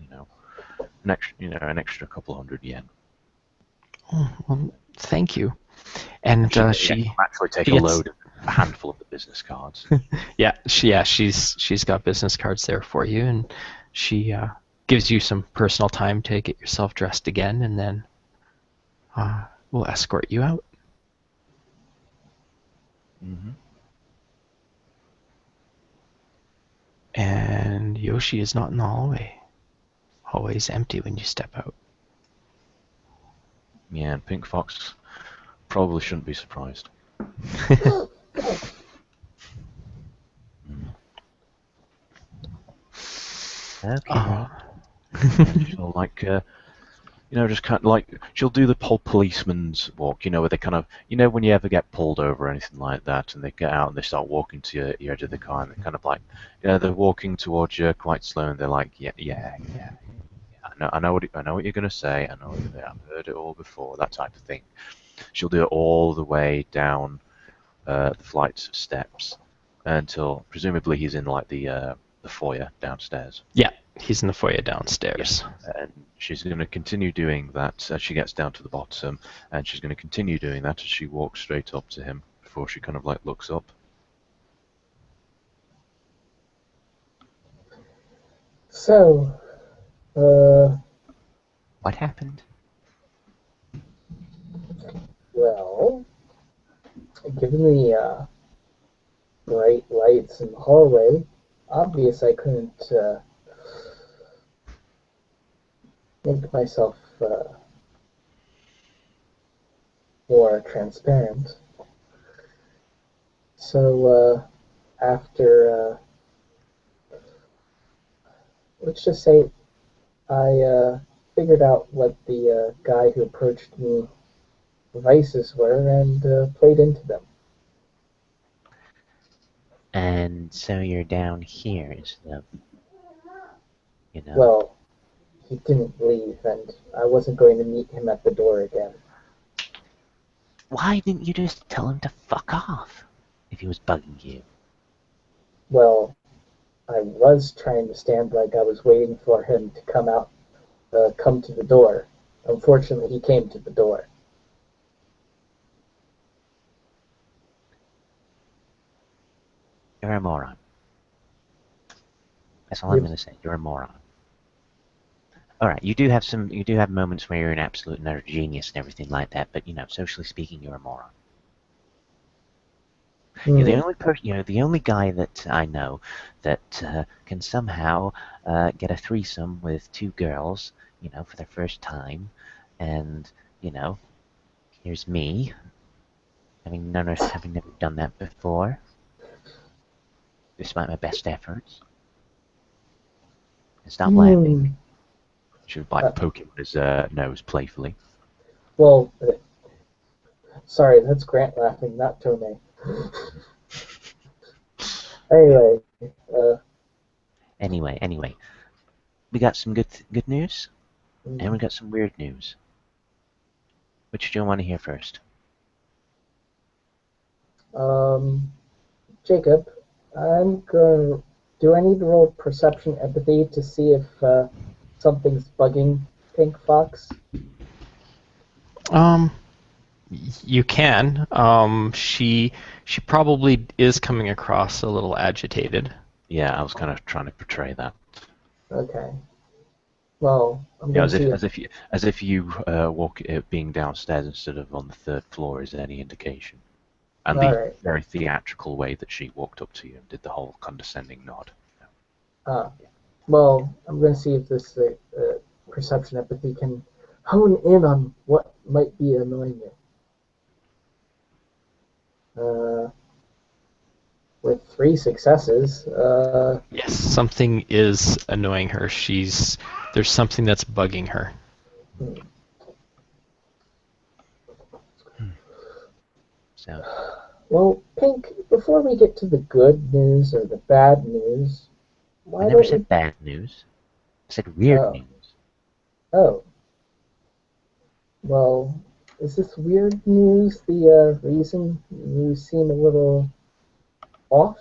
An extra couple hundred yen. Oh, well, thank you. And she actually take she gets- a handful of the business cards. yeah, she's got business cards there for you, and she gives you some personal time to get yourself dressed again, and then we'll escort you out. Mm-hmm. Yoshi is not in the hallway. Hallway is empty when you step out. Yeah, and Pink Fox probably shouldn't be surprised. Okay. Oh. She'll just kind of like, she'll do the whole policeman's walk, where they kind of, when you ever get pulled over or anything like that, and they get out and they start walking to your edge of the car, and they're kind of like, they're walking towards you quite slow, and they're like, yeah. I know what you're gonna say. I've heard it all before. That type of thing. She'll do it all the way down the flights of steps until presumably he's in like the foyer downstairs. Yeah, he's in the foyer downstairs. And she's going to continue doing that as she gets down to the bottom, and she's going to continue doing that as she walks straight up to him before she kind of like looks up. So, What happened? well, given the bright lights in the hallway, obvious I couldn't make myself more transparent. So after, let's just say, I figured out what the guy who approached me vices were and played into them. And so you're down here instead of, Well, he didn't leave, and I wasn't going to meet him at the door again. Why didn't you just tell him to fuck off if he was bugging you? Well, I was trying to stand like I was waiting for him to come to the door. Unfortunately, he came to the door. You're a moron. That's all I'm going to say. You're a moron. All right, you do have moments where you're an absolute and utter genius and everything like that, but socially speaking, you're a moron. You're the only person, the only guy that I know that can somehow get a threesome with two girls, for their first time, and here's me, having never done that before, despite my best efforts. And stop laughing. She would like poke him with his nose playfully. Well, sorry, that's Grant laughing, not Tomoe. Anyway, we got some good news, and we got some weird news. Which do you want to hear first? Jacob, do I need to roll perception empathy to see if something's bugging Pink Fox? You can. She probably is coming across a little agitated. Yeah, I was kind of trying to portray that. Okay. Well, I'm going to see as if you walk being downstairs instead of on the third floor is any indication. And the very theatrical way that she walked up to you and did the whole condescending nod. Well, I'm going to see if this perception empathy can hone in on what might be annoying you. With 3 successes. Yes, something is annoying her. There's something that's bugging her. So. Well, Pink, before we get to the good news or the bad news, I never said bad news. I said weird news. Oh. Well, is this weird news the reason you seem a little off?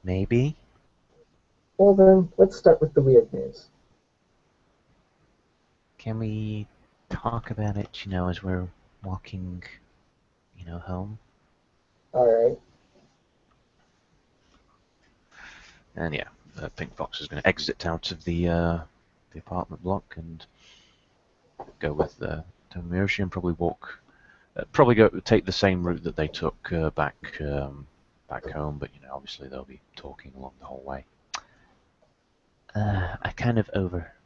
Maybe. Well then, let's start with the weird news. Can we talk about it, as we're walking, home? Alright. And yeah, Pink Fox is going to exit out of the apartment block and go with Tomoe Yoshi and probably take the same route that they took back back home, but obviously they'll be talking along the whole way. I kind of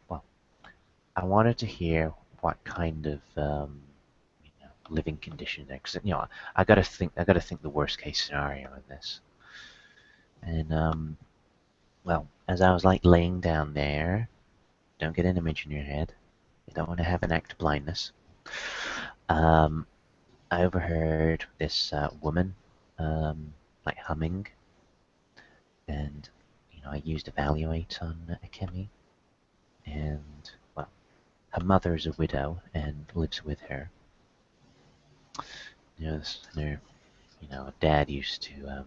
well, I wanted to hear what kind of living condition there, because I gotta think the worst case scenario in this. And well, as I was like laying down there, don't get an image in your head. You don't want to have an act of blindness. I overheard this woman like humming, and I used evaluate on Akemi, and well, her mother is a widow and lives with her. Her dad used to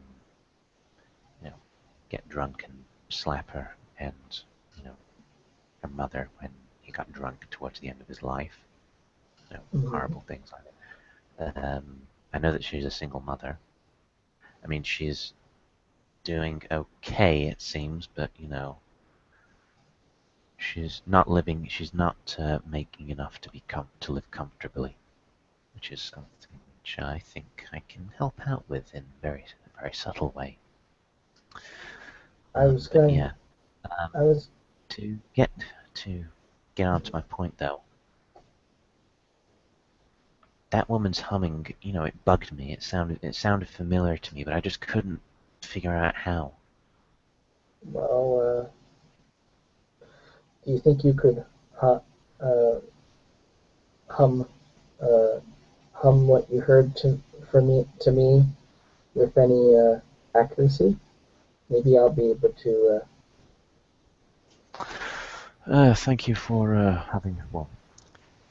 get drunk and slap her, and her mother when he got drunk towards the end of his life. Horrible things like that. I know that she's a single mother. I mean, she's doing okay, it seems, but she's not making enough to live comfortably, which is something which I think I can help out with in a very subtle way. I was But going. yeah, I was. to get on to my point though, that woman's humming, it bugged me. It sounded familiar to me, but I just couldn't figure out how. Well, do you think you could uh, hum hum what you heard to me with any accuracy? Maybe I'll be able to. Thank you for having. Well,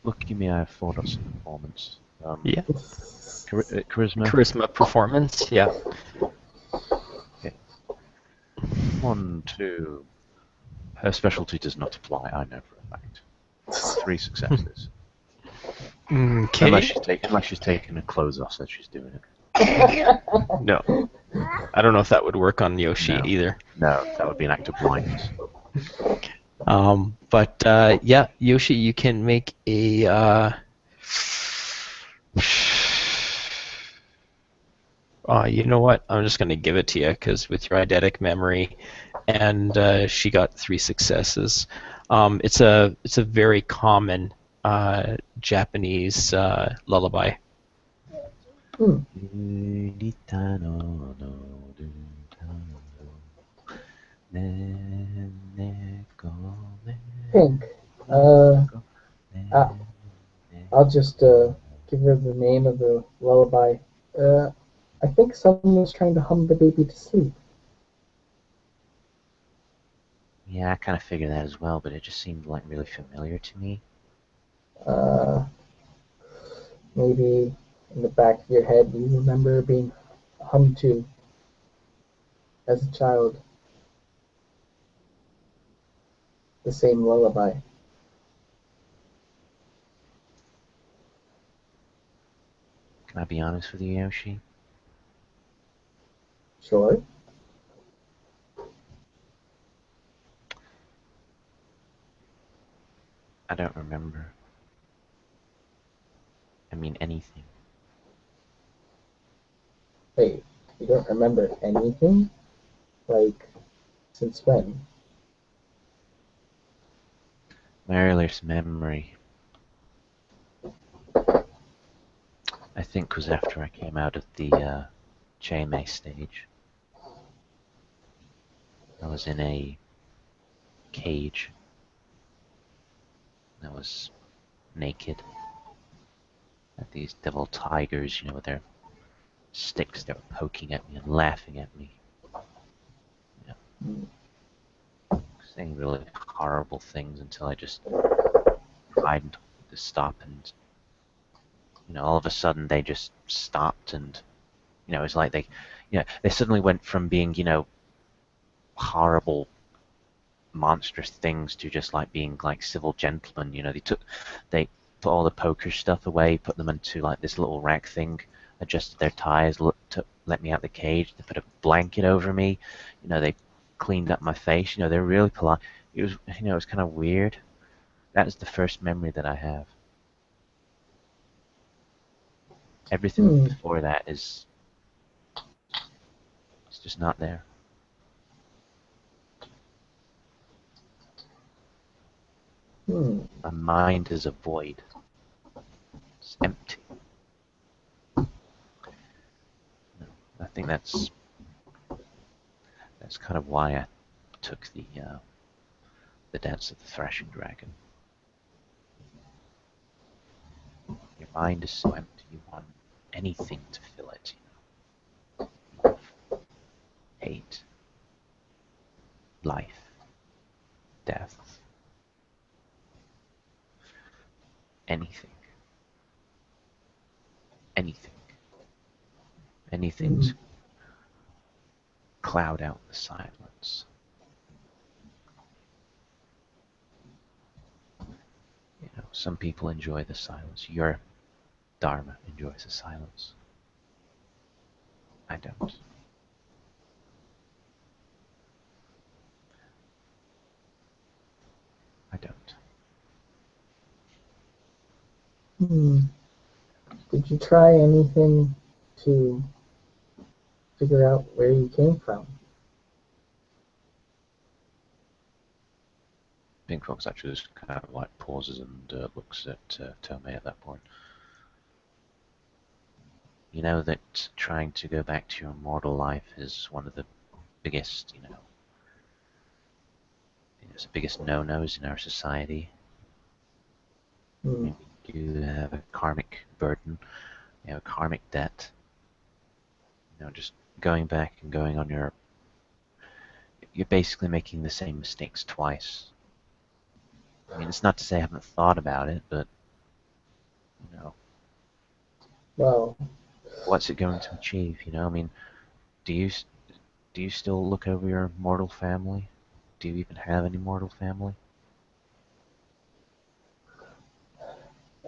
lucky me, I've thought up some performance. Yeah. Charisma. Charisma performance, yeah. Okay. 1, 2. Her specialty does not apply. I know for a fact. 3 successes. Okay. Unless she's taken her clothes off, so she's doing it. No. I don't know if that would work on Yoshi No. either. No, that would be an act of blindness. But yeah, Yoshi, you can make a. You know what? I'm just going to give it to you because with your eidetic memory, and she got 3 successes. It's a very common Japanese lullaby. Pink. I'll just give her the name of the lullaby. I think someone's trying to hum the baby to sleep. Yeah, I kind of figured that as well, but it just seemed like really familiar to me. Maybe in the back of your head you remember being hummed to as a child. The same lullaby. Can I be honest with you, Yoshi? Sure. I don't remember. I mean, anything. Wait, you don't remember anything? Like, since when? My earliest memory, I think, was after I came out of the JMA stage. I was in a cage. I was naked. At these devil tigers, with their sticks, they're poking at me and laughing at me. Saying really horrible things until I just tried to stop, and all of a sudden they just stopped, and it's like they suddenly went from being horrible monstrous things to just like being like civil gentlemen. They put all the poker stuff away, put them into like this little rack thing, adjusted their ties, let me out the cage. They put a blanket over me. They cleaned up my face. They're really polite. It was it was kind of weird. That is the first memory that I have. Everything before that is just not there. My mind is a void. It's empty. I think that's kind of why I took the Dance of the Thrashing Dragon. Your mind is so empty, you want anything to fill it, you know. Hate, life, death, anything. Anything to cloud out the silence. You know, some people enjoy the silence. Your Dharma enjoys the silence. I don't. I don't. Did you try anything to figure out where you came from? Pink Fox actually just kind of like pauses and looks at Tomoe at that point. You know that trying to go back to your mortal life is one of the biggest, it's the biggest no-nos in our society. Maybe you have a karmic burden, you have a karmic debt. Just going back and going on you're basically making the same mistakes twice. I mean, it's not to say I haven't thought about it, but, Well, what's it going to achieve, I mean, do you still look over your mortal family? Do you even have any mortal family?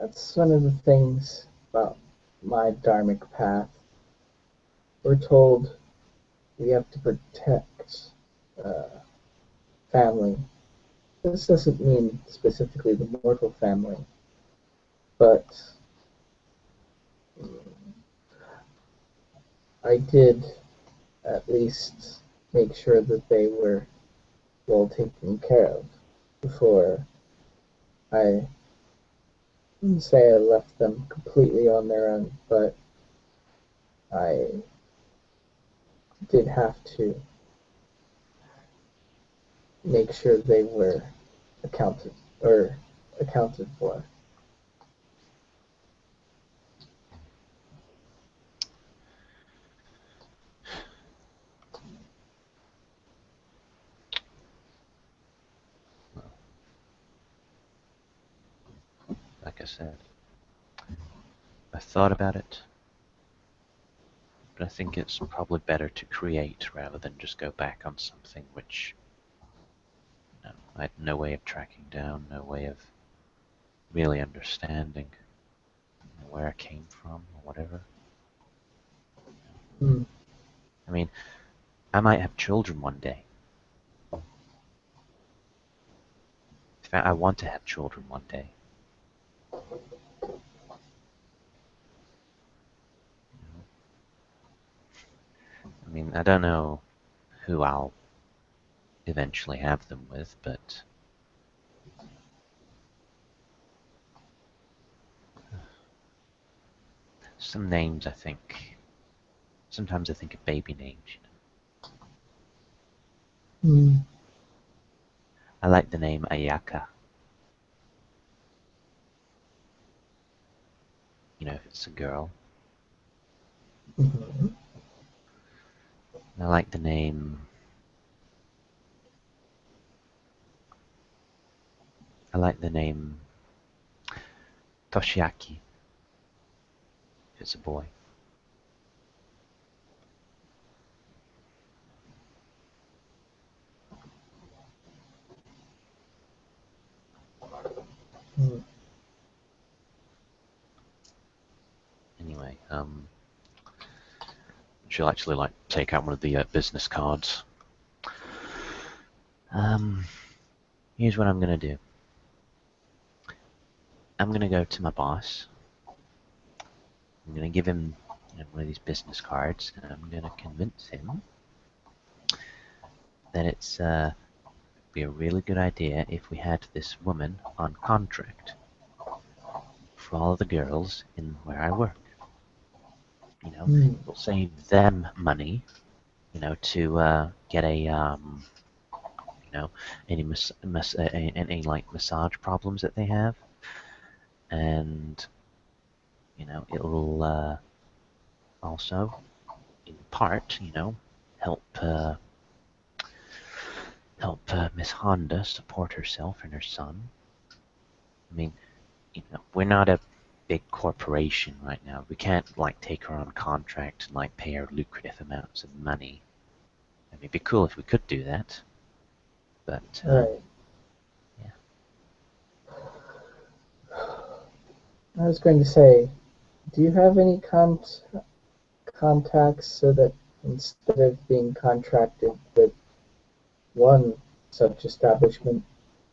that's one of the things about my dharmic path. We're told we have to protect family. This doesn't mean specifically the mortal family, but I did at least make sure that they were well taken care of before I wouldn't say I left them completely on their own, but I did have to make sure they were accounted for. Like I said, I thought about it, but I think it's probably better to create rather than just go back on something which I had no way of tracking down, no way of really understanding where I came from or whatever. I mean, I might have children one day. In fact, I want to have children one day. I mean, I don't know who I'll eventually have them with, but some names sometimes I think of baby names. I like the name Ayaka. If it's a girl. I like the name Toshiaki if it's a boy. Anyway, she'll actually take out one of the business cards. Here's what I'm gonna do. I'm gonna go to my boss. I'm gonna give him one of these business cards, and I'm gonna convince him that it's be a really good idea if we had this woman on contract for all of the girls in where I work. It'll save them money, to get any any like massage problems that they have, and it'll also, in part, help Miss Honda support herself and her son. I mean, we're not a big corporation right now. We can't take her on contract and pay her lucrative amounts of money. I mean, it'd be cool if we could do that, but Right. yeah. I was going to say, do you have any contacts so that instead of being contracted with one such establishment,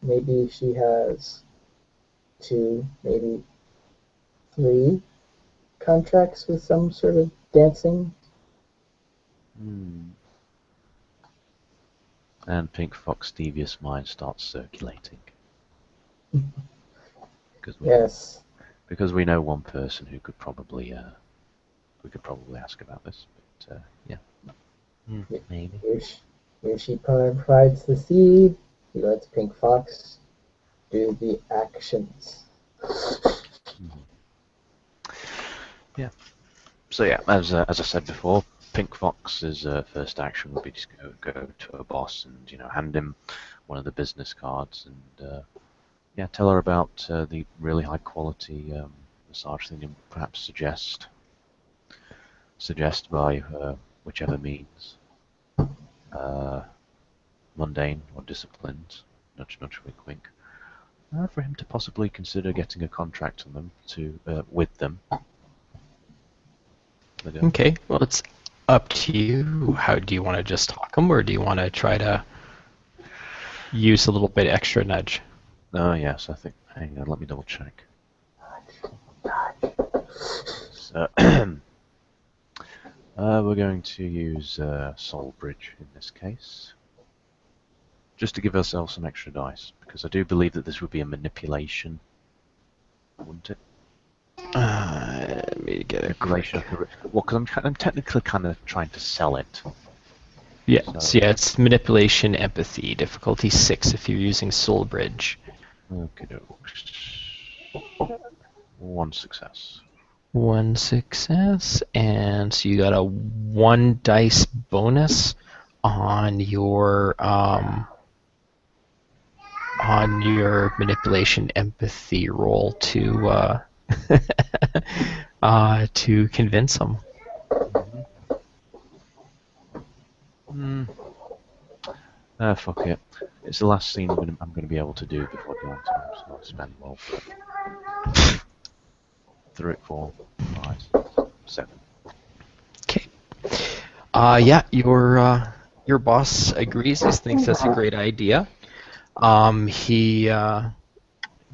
maybe she has 2, maybe 3 contracts with some sort of dancing? And Pink Fox devious mind starts circulating. Yes. Because we know one person who could probably ask about this. But yeah. Maybe. Yoshi provides the seed. He lets Pink Fox do the actions. Yeah. So yeah, as I said before, Pink Fox's first action would be to go to her boss and hand him one of the business cards and tell her about the really high quality massage thing and perhaps suggest by whichever means, mundane or disciplined, nudge nudge wink wink, for him to possibly consider getting a contract on them with them. Okay, well, it's up to you. How do you want to just talk them, or do you want to try to use a little bit extra nudge? Yes, I think. Hang on, let me double check. So, we're going to use Soul Bridge in this case, just to give ourselves some extra dice, because I do believe that this would be a manipulation, wouldn't it? Let me get a Manipulation. Well, because I'm technically kind of trying to sell it. Yeah, so yeah, it's manipulation, empathy, difficulty 6 if you're using Soul Bridge. Okay, 1 success. 1 success, and so you got a 1 dice bonus on your manipulation empathy roll to to convince them. Fuck it. It's the last scene I'm going to be able to do before downtime, so I'll spend well. 3, 4, 5, 7. Okay. Yeah, your boss agrees. He thinks that's a great idea.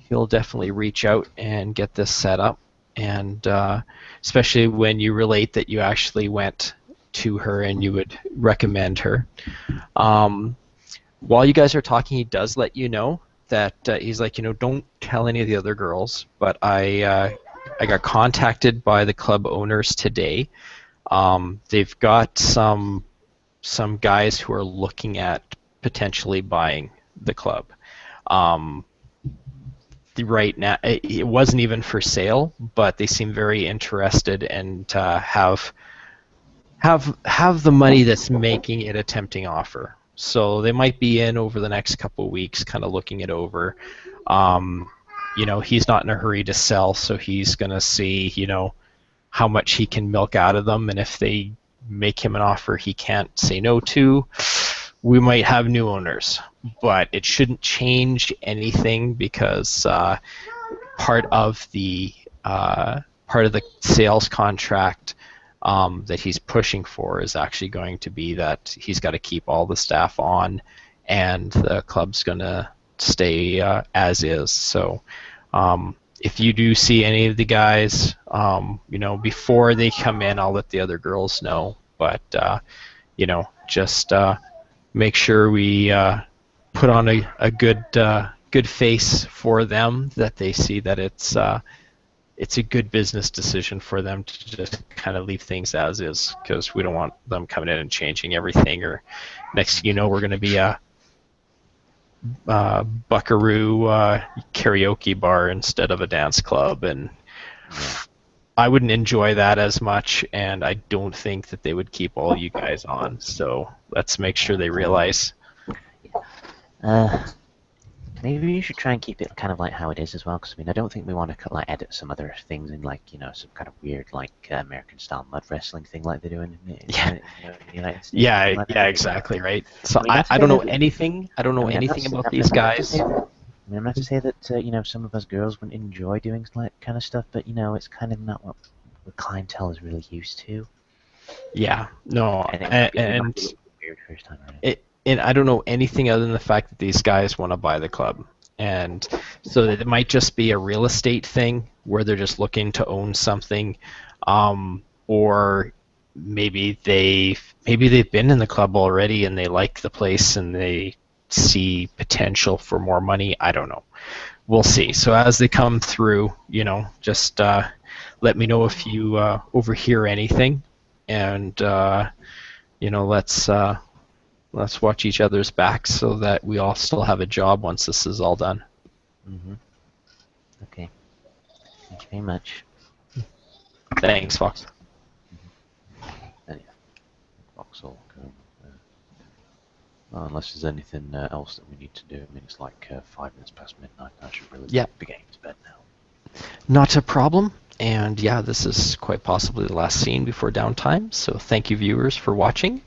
He'll definitely reach out and get this set up, and especially when you relate that you actually went to her and you would recommend her. While you guys are talking, he does let you know that he's like, don't tell any of the other girls, but I got contacted by the club owners today. They've got some guys who are looking at potentially buying the club. Right now, it wasn't even for sale, but they seem very interested and have the money that's making it a tempting offer. So they might be in over the next couple of weeks, kind of looking it over. He's not in a hurry to sell, so he's gonna see, how much he can milk out of them, and if they make him an offer he can't say no to, we might have new owners. But it shouldn't change anything, because part of the sales contract that he's pushing for is actually going to be that he's got to keep all the staff on, and the club's going to stay as is. So if you do see any of the guys, before they come in, I'll let the other girls know. But just make sure we put on a good face for them, that they see that it's a good business decision for them to just kind of leave things as is, because we don't want them coming in and changing everything, or next thing you know, we're going to be a buckaroo karaoke bar instead of a dance club, and I wouldn't enjoy that as much, and I don't think that they would keep all you guys on. So let's make sure they realize. Maybe you should try and keep it kind of like how it is as well, because I mean, I don't think we want to like edit some other things in, like, you know, some kind of weird like American style mud wrestling thing like they do in the United States. Yeah, exactly, right. So I don't know anything. I don't know anything about these guys. I mean, I'm not to say that you know, some of us girls wouldn't enjoy doing that kind of stuff, but you know, it's kind of not what the clientele is really used to. Yeah, no, and weird first time around. And I don't know anything other than the fact that these guys want to buy the club, and so that it might just be a real estate thing where they're just looking to own something, or maybe they've been in the club already and they like the place and they see potential for more money. I don't know. We'll see. So as they come through, you know, just let me know if you overhear anything, and you know, let's watch each other's backs so that we all still have a job once this is all done. Okay. Thank you very much. Thanks, Fox. And yeah, Fox will go. Unless there's anything else that we need to do. I mean, it's like 5 minutes past midnight. I should really be getting to bed now. Not a problem. And yeah, this is quite possibly the last scene before downtime. So thank you, viewers, for watching.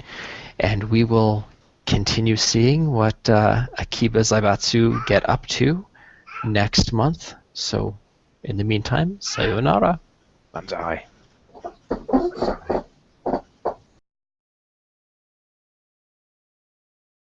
And we will continue seeing what Akiba Zaibatsu get up to next month. So in the meantime, sayonara. Banzai.